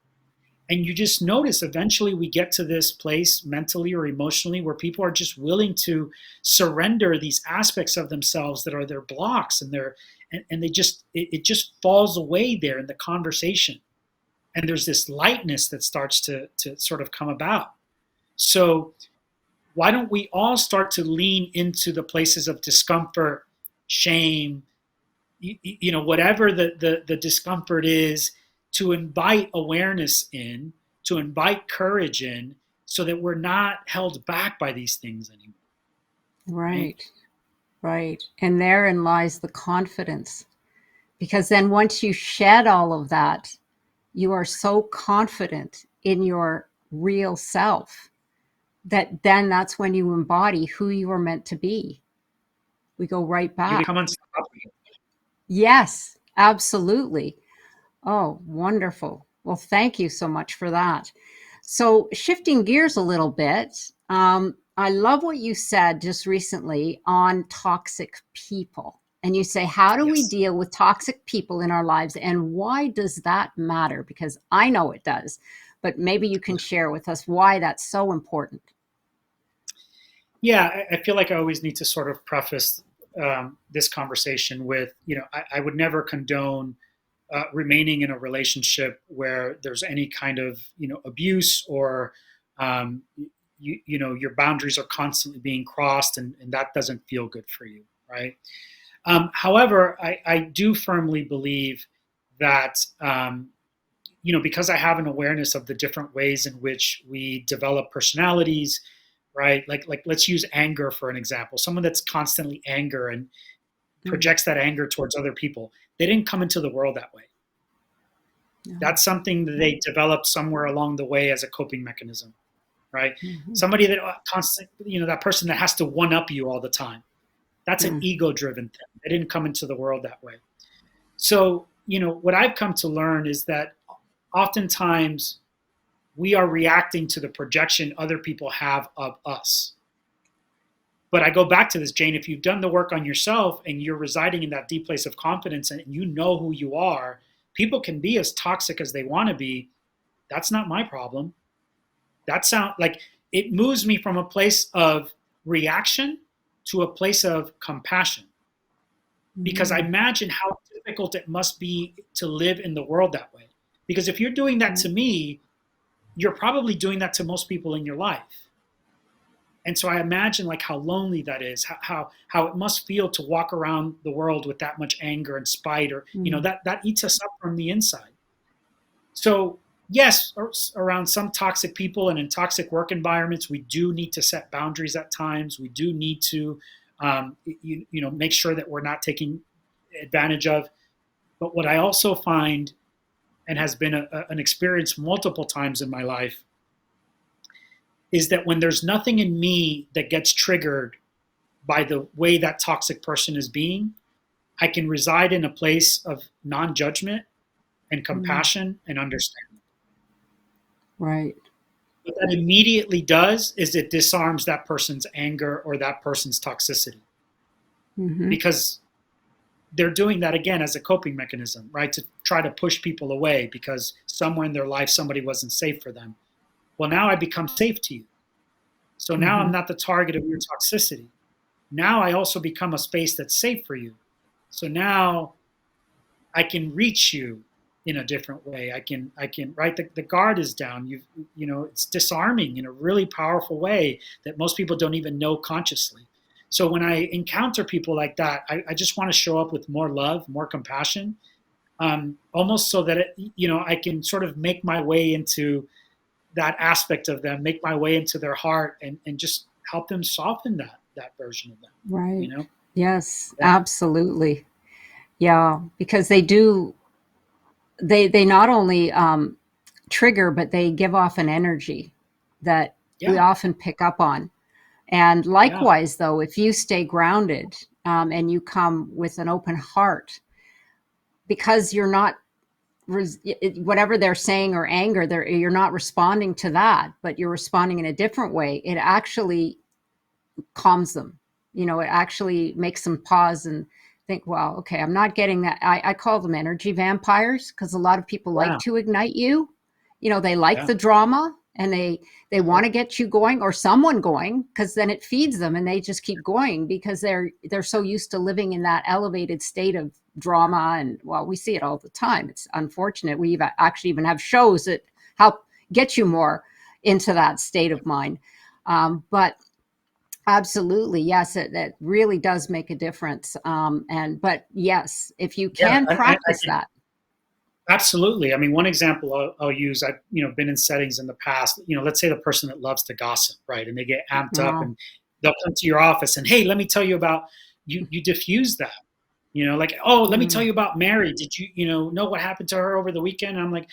And you just notice eventually we get to this place mentally or emotionally where people are just willing to surrender these aspects of themselves that are their blocks, and they just it just falls away there in the conversation. And there's this lightness that starts to sort of come about. So why don't we all start to lean into the places of discomfort, shame, whatever the discomfort is, to invite awareness in, to invite courage in, so that we're not held back by these things anymore. Right? Right, right. And therein lies the confidence. Because then once you shed all of that, you are so confident in your real self that then that's when you embody who you are meant to be. We go right You back. become unstoppable. Yes, absolutely. Oh, wonderful. Well, thank you so much for that. So, shifting gears a little bit, I love what you said just recently on toxic people. And you say, how do we Yes. deal with toxic people in our lives? And why does that matter? Because I know it does, but maybe you can share with us why that's so important. Yeah, I feel like I always need to sort of preface this conversation with, I would never condone remaining in a relationship where there's any kind of abuse, or um, your boundaries are constantly being crossed, and that doesn't feel good for you, right? However, I do firmly believe that because I have an awareness of the different ways in which we develop personalities, right? Like let's use anger for an example. Someone that's constantly anger and Mm. projects that anger towards other people. They didn't come into the world that way. No. That's something that they developed somewhere along the way as a coping mechanism, right? Mhm. Somebody that that person that has to one up you all the time. That's an Mm. ego driven thing. They didn't come into the world that way. So, what I've come to learn is that oftentimes we are reacting to the projection other people have of us. But I go back to this, Jane, if you've done the work on yourself and you're residing in that deep place of confidence and you know who you are, people can be as toxic as they want to be. That's not my problem. That sound like it moves me from a place of reaction to a place of compassion, because I Mm. imagine how difficult it must be to live in the world that way. Because if you're doing that Mm. to me, you're probably doing that to most people in your life. And so I imagine like how lonely that is, how it must feel to walk around the world with that much anger and spite, or Mm. that eats us up from the inside. So yes, around some toxic people and in toxic work environments, we do need to set boundaries at times. We do need to make sure that we're not taking advantage of. But what I also find, and has been an experience multiple times in my life, is that when there's nothing in me that gets triggered by the way that toxic person is being, I can reside in a place of non judgment and Mm. compassion and understanding. Right. What that immediately does is it disarms that person's anger or that person's toxicity, Mhm. because they're doing that again as a coping mechanism, right? To try to push people away because somewhere in their life somebody wasn't safe for them. Well, now I become safe to you. So now I'm Mhm. not the target of your toxicity. Now I also become a space that's safe for you. So now I can reach you in a different way. I can right, the guard is down. It's disarming in a really powerful way that most people don't even know consciously. So when I encounter people like that, I just want to show up with more love, more compassion, almost so that I can sort of make my way into that aspect of them, make my way into their heart, and just help them soften that version of them. You Right. know? Yes, Yeah. absolutely. Yeah, because they not only trigger, but they give off an energy that we Yeah. often pick up on. And Yeah. likewise, though, if you stay grounded and you come with an open heart, because you're not whatever they're saying or anger, you're not responding to that, but you're responding in a different way. It actually calms them. It actually makes them pause and think, well, okay, I'm not getting that. I call them energy vampires because a lot of people like Yeah. to ignite you. They like Yeah. the drama and they want Sure. to get you going or someone going because then it feeds them and they just keep going because they're so used to living in that elevated state of drama. And well, we see it all the time. It's unfortunate. We actually even have shows that help get you more into that state of mind. But absolutely, yes, it really does make a difference. But yes, if you Yeah. can I practice can that. absolutely. I mean, one example I'll use. I've been in settings in the past. Let's say the person that loves to gossip, right, and they get amped up, Oh, and they'll come to your office and, hey, let me tell you about you. You diffuse that. Like, oh, let me tell mm, you about Mary. Did you know what happened to her over the weekend? And I'm like,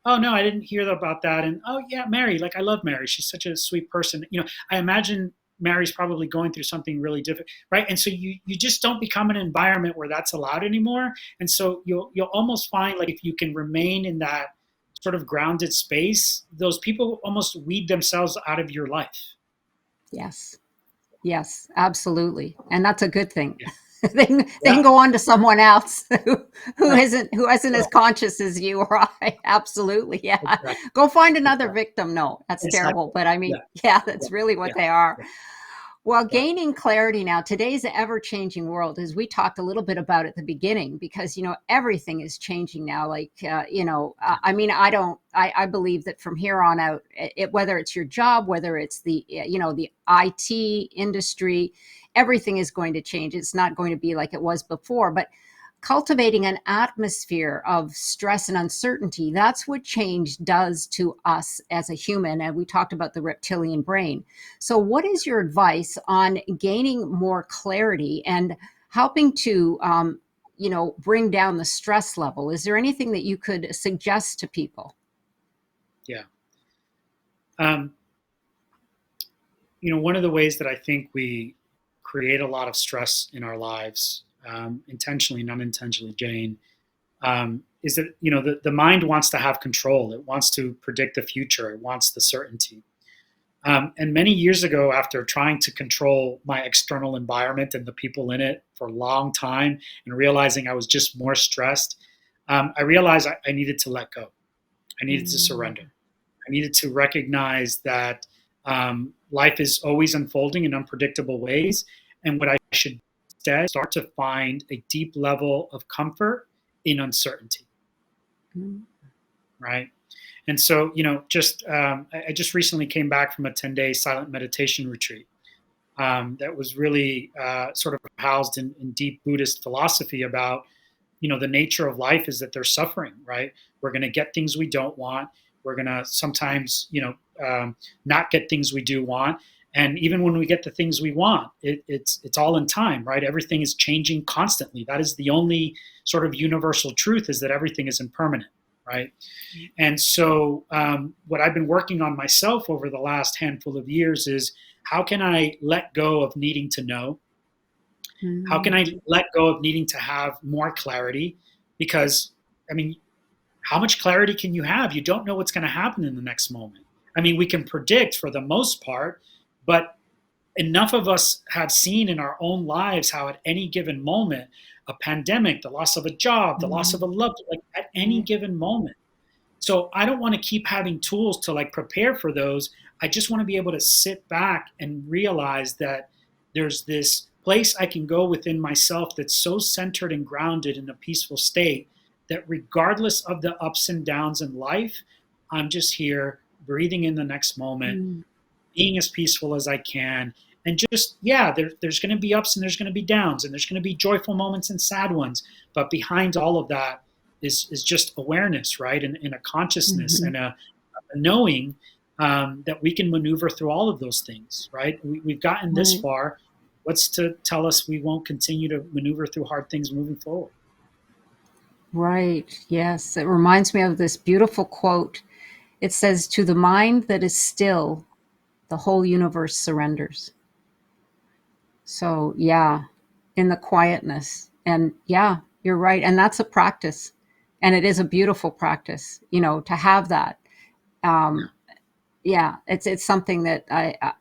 oh no, I didn't hear about that. And oh yeah, Mary, like I love Mary. She's such a sweet person. I imagine Mary's probably going through something really difficult, right? And so you just don't become an environment where that's allowed anymore. And so you'll almost find like if you can remain in that sort of grounded space, those people almost weed themselves out of your life. yes, yes, absolutely, and that's a good thing. Yeah, They can yeah, go on to someone else who right, isn't as right. conscious as you or I. Absolutely, yeah. Exactly, Go find another exactly, victim. No, that's terrible. exactly. But I mean, Yeah, yeah, yeah, that's really what yeah, they are. yeah. Well, But gaining clarity now, today's ever-changing world, as we talked a little bit about at the beginning, because everything is changing now. Like I mean, I believe that from here on out, whether it's your job, whether it's the IT industry, everything is going to change. It's not going to be like it was before, but cultivating an atmosphere of stress and uncertainty, that's what change does to us as a human. And we talked about the reptilian brain. So what is your advice on gaining more clarity and helping to bring down the stress level? Is there anything that you could suggest to people? yeah, um, one of the ways that I think we create a lot of stress in our lives, intentionally and unintentionally, Jane, is that the mind wants to have control. It wants to predict the future. It wants the certainty. And many years ago, after trying to control my external environment and the people in it for a long time, and realizing I was just more stressed, I realized I needed to let go. I needed to Mm, surrender. I needed to recognize that life is always unfolding in unpredictable ways, and what I should instead start to find a deep level of comfort in uncertainty, mm, right? And so, I just recently came back from a 10-day silent meditation retreat that was really sort of housed in deep Buddhist philosophy about, the nature of life is that there's suffering, right? We're going to get things we don't want. We're going to sometimes, not get things we do want. And even when we get the things we want, it's all in time, right? Everything is changing constantly. That is the only sort of universal truth, is that everything is impermanent, right? And so, what I've been working on myself over the last handful of years is, how can I let go of needing to know? How can mm, I let go of needing to have more clarity? Because, I mean, how much clarity can you have? You don't know what's going to happen in the next moment. I mean, we can predict for the most part, but enough of us have seen in our own lives how at any given moment, a pandemic, the loss of a job, the loss of a mm, loved one, like at any right. given moment. So I don't want to keep having tools to like prepare for those. I just want to be able to sit back and realize that there's this place I can go within myself that's so centered and grounded in a peaceful state that regardless of the ups and downs in life, I'm just here breathing in the next moment, Mm, being as peaceful as I can. And just, yeah, there's going to be ups and there's going to be downs, and there's going to be joyful moments and sad ones. But behind all of that is just awareness, right? And a consciousness mhm, and a knowing that we can maneuver through all of those things, right? We've gotten this right. far. What's to tell us we won't continue to maneuver through hard things moving forward? Right. Yes. It reminds me of this beautiful quote. It says, "To the mind that is still, the whole universe surrenders." So, yeah, in the quietness. And yeah, you're right. And that's a practice. And it is a beautiful practice, to have that. Um, yeah, it's something that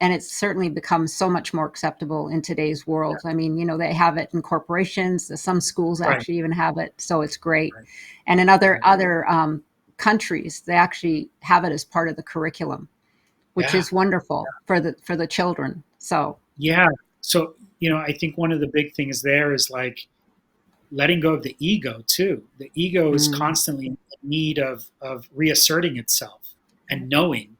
and it's certainly become so much more acceptable in today's Yeah. world. I mean, they have it in corporations. Some schools Right. actually even have it, so it's great. Right. And in other Right. other countries, they actually have it as part of the curriculum, which Yeah. is wonderful for the children. So, Yeah. So, I think one of the big things there is like letting go of the ego too. The ego is mm, constantly in need of reasserting itself and knowing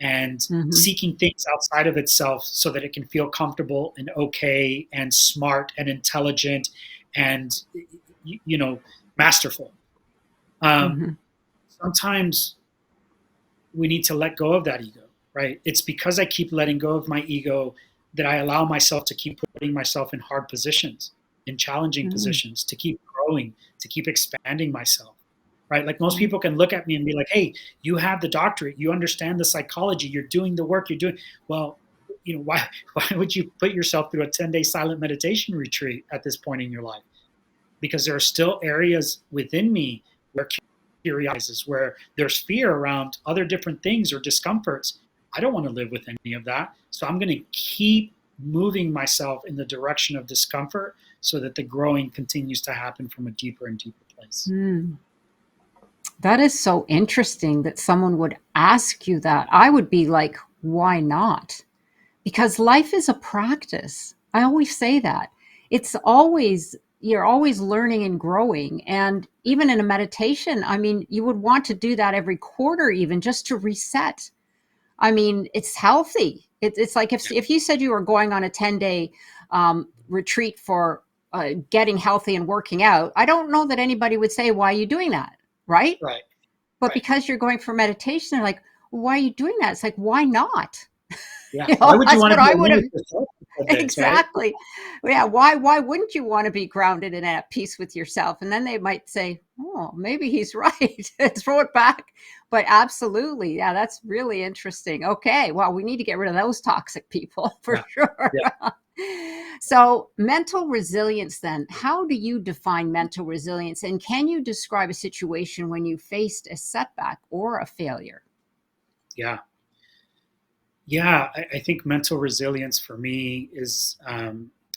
and mhm, seeking things outside of itself so that it can feel comfortable and okay and smart and intelligent and masterful. Um, mhm, Sometimes we need to let go of that ego, right? It's because I keep letting go of my ego that I allow myself to keep putting myself in hard positions, in challenging mm, positions, to keep growing, to keep expanding myself, right? Like most right. people can look at me and be like, hey, you have the doctorate, you understand the psychology, you're doing the work, you're doing well. Why why would you put yourself through a 10-day silent meditation retreat at this point in your life? Because there are still areas within me where curiosity arises, where there's fear around other different things or discomforts. I don't want to live with any of that. So I'm going to keep moving myself in the direction of discomfort so that the growing continues to happen from a deeper and deeper place. Mm. That is so interesting that someone would ask you that. I would be like, why not? because life is a practice. I always say that. It's always, you're always learning and growing. And even in a meditation, I mean, you would want to do that every quarter, even just to reset. I mean, it's healthy. It's like if you said you were going on a 10-day retreat for getting healthy and working out, I don't know that anybody would say, why are you doing that? Right. Right. But Right. because you're going for meditation, they're like, well, why are you doing that? It's like, why not? Yeah. You Why know, would you that's want what to be I would alone have. with yourself for this, right? Exactly. Yeah. Why wouldn't you want to be grounded and at peace with yourself? And then they might say, oh, maybe he's right. Throw it back. But absolutely. Yeah, that's really interesting. Okay. Well, we need to get rid of those toxic people for Yeah. sure. Yeah. So, mental resilience, then, how do you define mental resilience? And can you describe a situation when you faced a setback or a failure? Yeah. Yeah, I think mental resilience for me is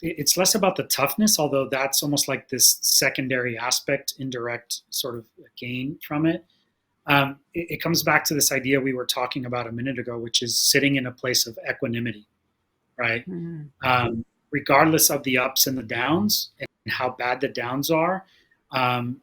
it's less about the toughness, although that's almost like this secondary aspect, indirect sort of gain from it. It comes back to this idea we were talking about a minute ago, which is sitting in a place of equanimity, right? Mm, Regardless of the ups and the downs and how bad the downs are, um,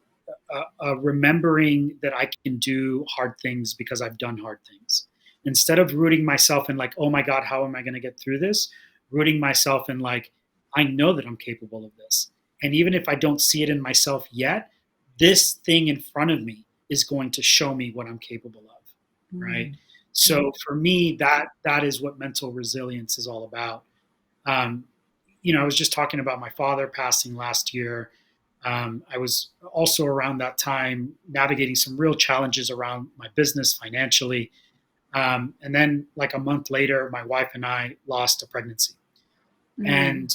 remembering that I can do hard things because I've done hard things. Instead of rooting myself in like, oh my God, how am I going to get through this? Rooting myself in like, I know that I'm capable of this. And even if I don't see it in myself yet, this thing in front of me is going to show me what I'm capable of. Right. mm, So for me, that is what mental resilience is all about. Um, I was just talking about my father passing last year. I was also around that time navigating some real challenges around my business financially. And then, like a month later, my wife and I lost a pregnancy. mm, And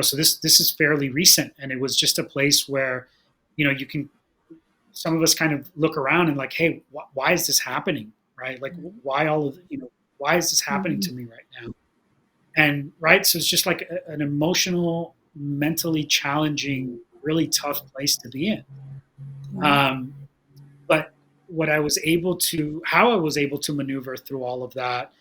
so this is fairly recent, and it was just a place where, you can some of us kind of look around and like, hey, why is this happening, right? Like, why all of why is this happening mm, to me right now? And right, so it's just like an emotional, mentally challenging, really tough place to be in. yeah, Um, but how I was able to maneuver through all of that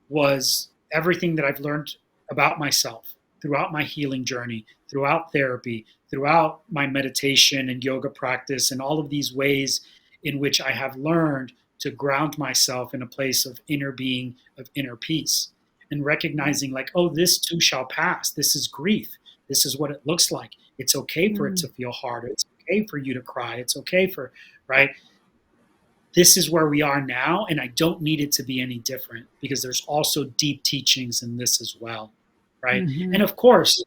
was everything that I've learned about myself throughout my healing journey, throughout therapy, throughout my meditation and yoga practice, and all of these ways in which I have learned to ground myself in a place of inner being, of inner peace, and recognizing, like, oh, this too shall pass. This is grief. This is what it looks like. It's okay for it mm, to feel hard. It's okay for you to cry. It's okay for, right? This is where we are now, and I don't need it to be any different because there's also deep teachings in this as well, right? And mhm, of course,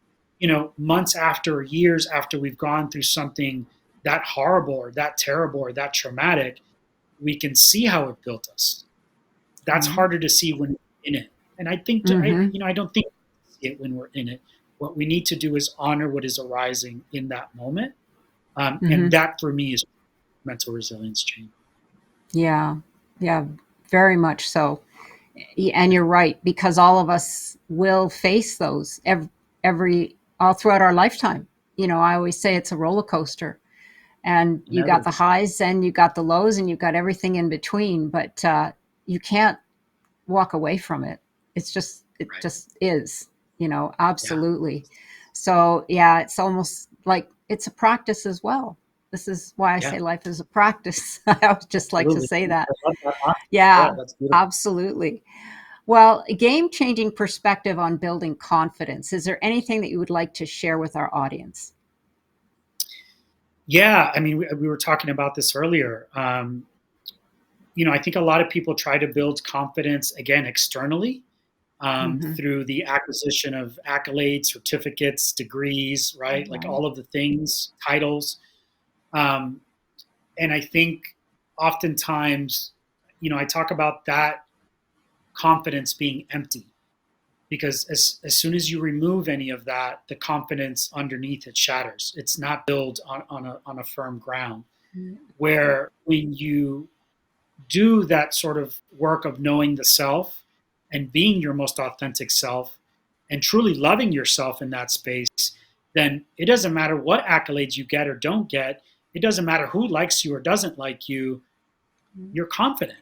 months after, years after we've gone through something that horrible or that terrible or that traumatic, we can see how it built us. That's yeah, harder to see when we're in it. And I think mhm, I don't think we see it when we're in it. What we need to do is honor what is arising in that moment, and mhm. that for me is mental resilience change. Yeah, yeah, very much so. And Yeah, you're right, because all of us will face those every all throughout our lifetime. I always say it's a roller coaster, and you got the inevitably. highs and you got the lows and you got everything in between, but you can't walk away from it. It Right. just is, Yeah. absolutely. So yeah, it's almost like it's a practice as well. This is why I Yeah. say life is a practice. I would just like to Absolutely. say I that. love that honesty. Yeah, Yeah, that's beautiful. absolutely. Well, a game changing perspective on building confidence. Is there anything that you would like to share with our audience? Yeah, I mean, we were talking about this earlier. I think a lot of people try to build confidence again externally, Hmm. through the acquisition of accolades, certificates, degrees, right? Like Right. all of the things, titles. Um, and I think oftentimes, I talk about that confidence being empty because as soon as you remove any of that, the confidence underneath it shatters. It's not built on a firm ground. Where when you do that sort of work of knowing the self and being your most authentic self and truly loving yourself in that space, then it doesn't matter what accolades you get or don't get. It doesn't matter who likes you or doesn't like you. You're confident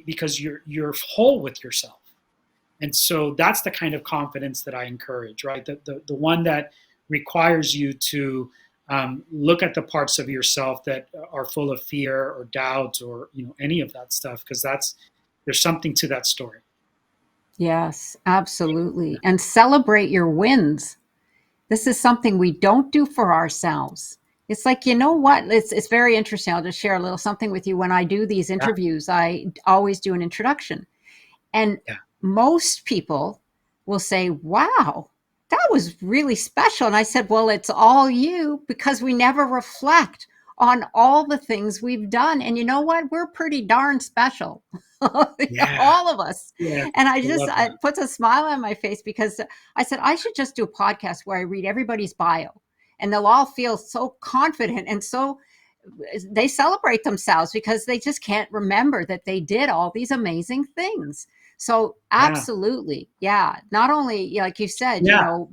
because you're whole with yourself. And so that's the kind of confidence that I encourage, right? The one that requires you to look at the parts of yourself that are full of fear or doubt or any of that stuff, because there's something to that story. Yes, absolutely. And celebrate your wins. This is something we don't do for ourselves. It's like, you know what? It's very interesting. I'll just share a little something with you. When I do these Yeah, interviews, I always do an introduction. And yeah, most people will say, wow, that was really special. And I said, well, it's all you, because we never reflect on all the things we've done. And you know what? We're pretty darn special, yeah, all of us. yeah. And I love that. it puts a smile on my face, because I said, I should just do a podcast where I read everybody's bio, and they'll all feel so confident and so they celebrate themselves, because they just can't remember that they did all these amazing things. So Yeah, absolutely, yeah, not only, like you said, yeah,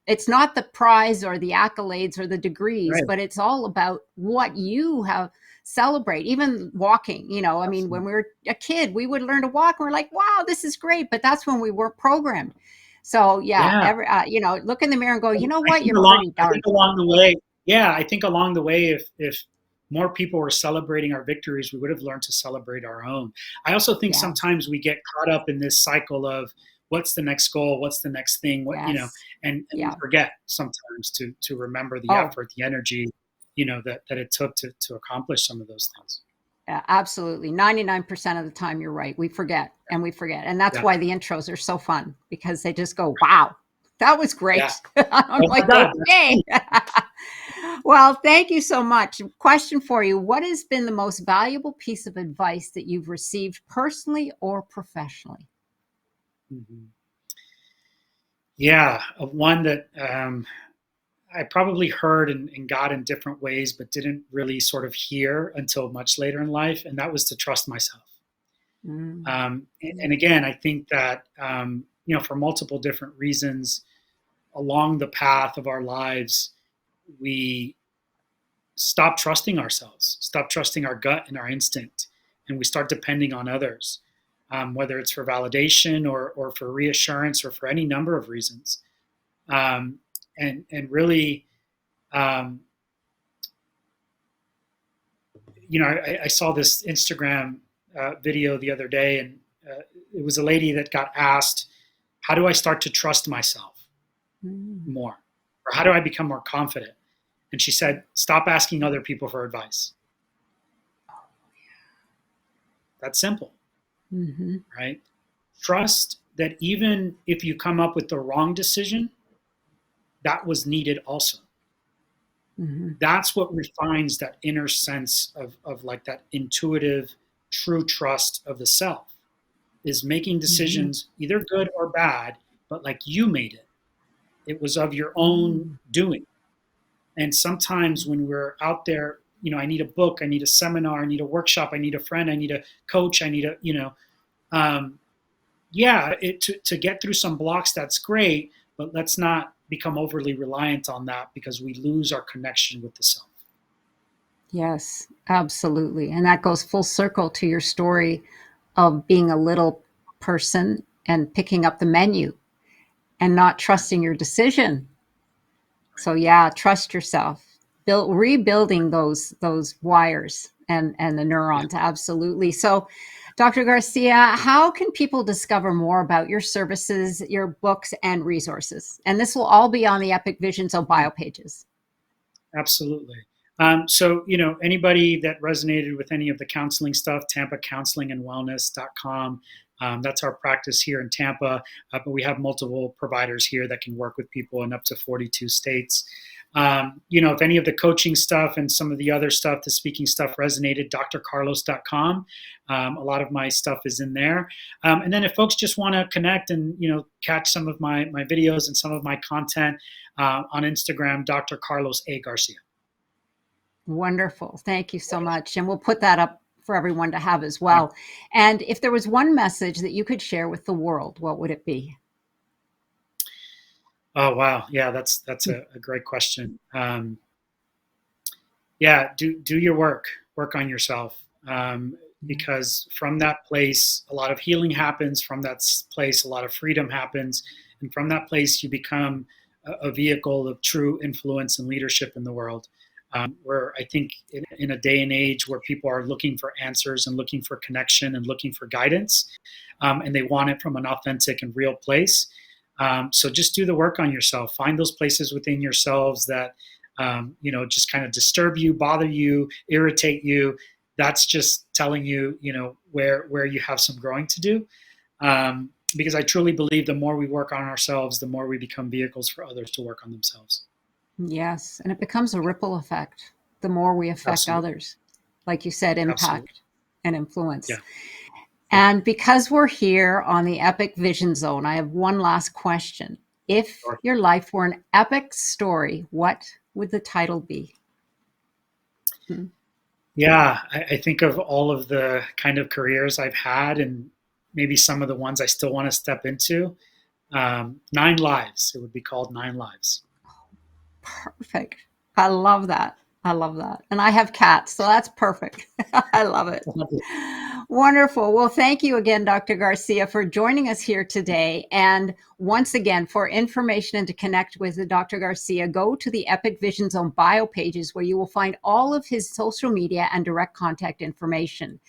it's not the prize or the accolades or the degrees, right. but it's all about what you have celebrate. Even walking, I mean, when Absolutely. we were a kid, we would learn to walk and we're like, wow, this is great, but that's when we weren't programmed. So yeah, Yeah. look in the mirror and go, you know I what, think you're along pretty I darn. think along the way, yeah, I think along the way, if more people were celebrating our victories, we would have learned to celebrate our own. I also think Yeah. sometimes we get caught up in this cycle of what's the next goal, what's the next thing, Yes. and we Yeah. forget sometimes to remember the Oh, effort, the energy, that it took to accomplish some of those things. yeah, absolutely. 99% of the time, you're right. We forget and we forget. And that's Yeah. why the intros are so fun, because they just go, wow, that was Yeah. great. I'm Oh my like, God, that's okay. right. Well, thank you so much. Question for you: what has been the most valuable piece of advice that you've received personally or professionally? Mhm. Yeah, one that I probably heard and got in different ways, but didn't really sort of hear until much later in life, and that was to trust myself. Mm, And again, I think that for multiple different reasons along the path of our lives, we stop trusting ourselves, stop trusting our gut and our instinct, and we start depending on others, whether it's for validation or for reassurance or for any number of reasons. Um, and really, um, I saw this Instagram video the other day, and it was a lady that got asked, "How do I start to trust myself mm, more, or how do I become more confident?" And she said, "Stop asking other people for advice." That's simple, mm-hmm, right? Trust that even if you come up with the wrong decision, that was needed also. mm-hmm, That's what refines that inner sense of like that intuitive, true trust of the self, is making mm-hmm, decisions either good or bad, but like you made it. It was of your own mm, doing. And sometimes when we're out there, I need a book, I need a seminar, I need a workshop, I need a friend, I need a coach, I need um, yeah, to get through some blocks, that's great, but let's not become overly reliant on that because we lose our connection with the self. yes, absolutely. And that goes full circle to your story of being a little person and picking up the menu and not Right, trusting your decision. right. So yeah, trust yourself. Rebuilding those wires and the Yeah. neurons, absolutely. So Dr. Garcia, how can people discover more about your services, your books, and resources? And this will all be on the Epic Visions of bio pages. Absolutely. So, anybody that resonated with any of the counseling stuff, tampacounselingandwellness.com. That's our practice here in Tampa, but we have multiple providers here that can work with people in up to 42 states. If any of the coaching stuff and some of the other stuff, the speaking stuff resonated, drcarlos.com. A lot of my stuff is in there. And then if folks just want to connect and, catch some of my videos and some of my content, on Instagram, Dr. Carlos A. Garcia. Wonderful. Thank you so much. And we'll put that up for everyone to have as Yeah. well. And if there was one message that you could share with the world, what would it be? Oh wow, yeah, that's a great question. Yeah, do your work, work on yourself. because from that place, a lot of healing happens. From that place, a lot of freedom happens. And from that place, you become a vehicle of true influence and leadership in the world. Where I think in a day and age where people are looking for answers and looking for connection and looking for guidance, and they want it from an authentic and real place. So just do the work on yourself. Find those places within yourselves that just kind of disturb you, bother you, irritate you. That's just telling you, where you have some growing to do. Because I truly believe the more we work on ourselves, the more we become vehicles for others to work on themselves. Yes, and it becomes a ripple effect the more we affect Absolutely. others. Like you said, Absolutely. impact and influence. Yeah. Yeah. And because we're here on the Epic Vision Zone, I have one last question. If Sure. your life were an epic story, what would the title be? Hmm. Yeah. I think of all of the kind of careers I've had and maybe some of the ones I still want to step into. 9 lives. It would be called 9 lives. Perfect. I love that. I love that. And I have cats, so that's perfect. I love it. Wonderful. Well, thank you again, Dr. Garcia, for joining us here today. And once again, for information and to connect with Dr. Garcia, go to the Epic Vision Zone bio pages where you will find all of his social media and direct contact information.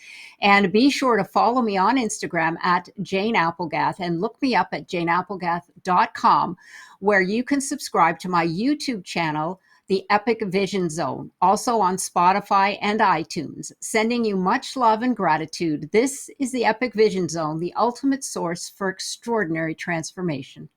And be sure to follow me on Instagram at Jane Applegath and look me up at janeapplegath.com, where you can subscribe to my YouTube channel, The Epic Vision Zone, also on Spotify and iTunes. Sending you much love and gratitude. This is the Epic Vision Zone, the ultimate source for extraordinary transformation.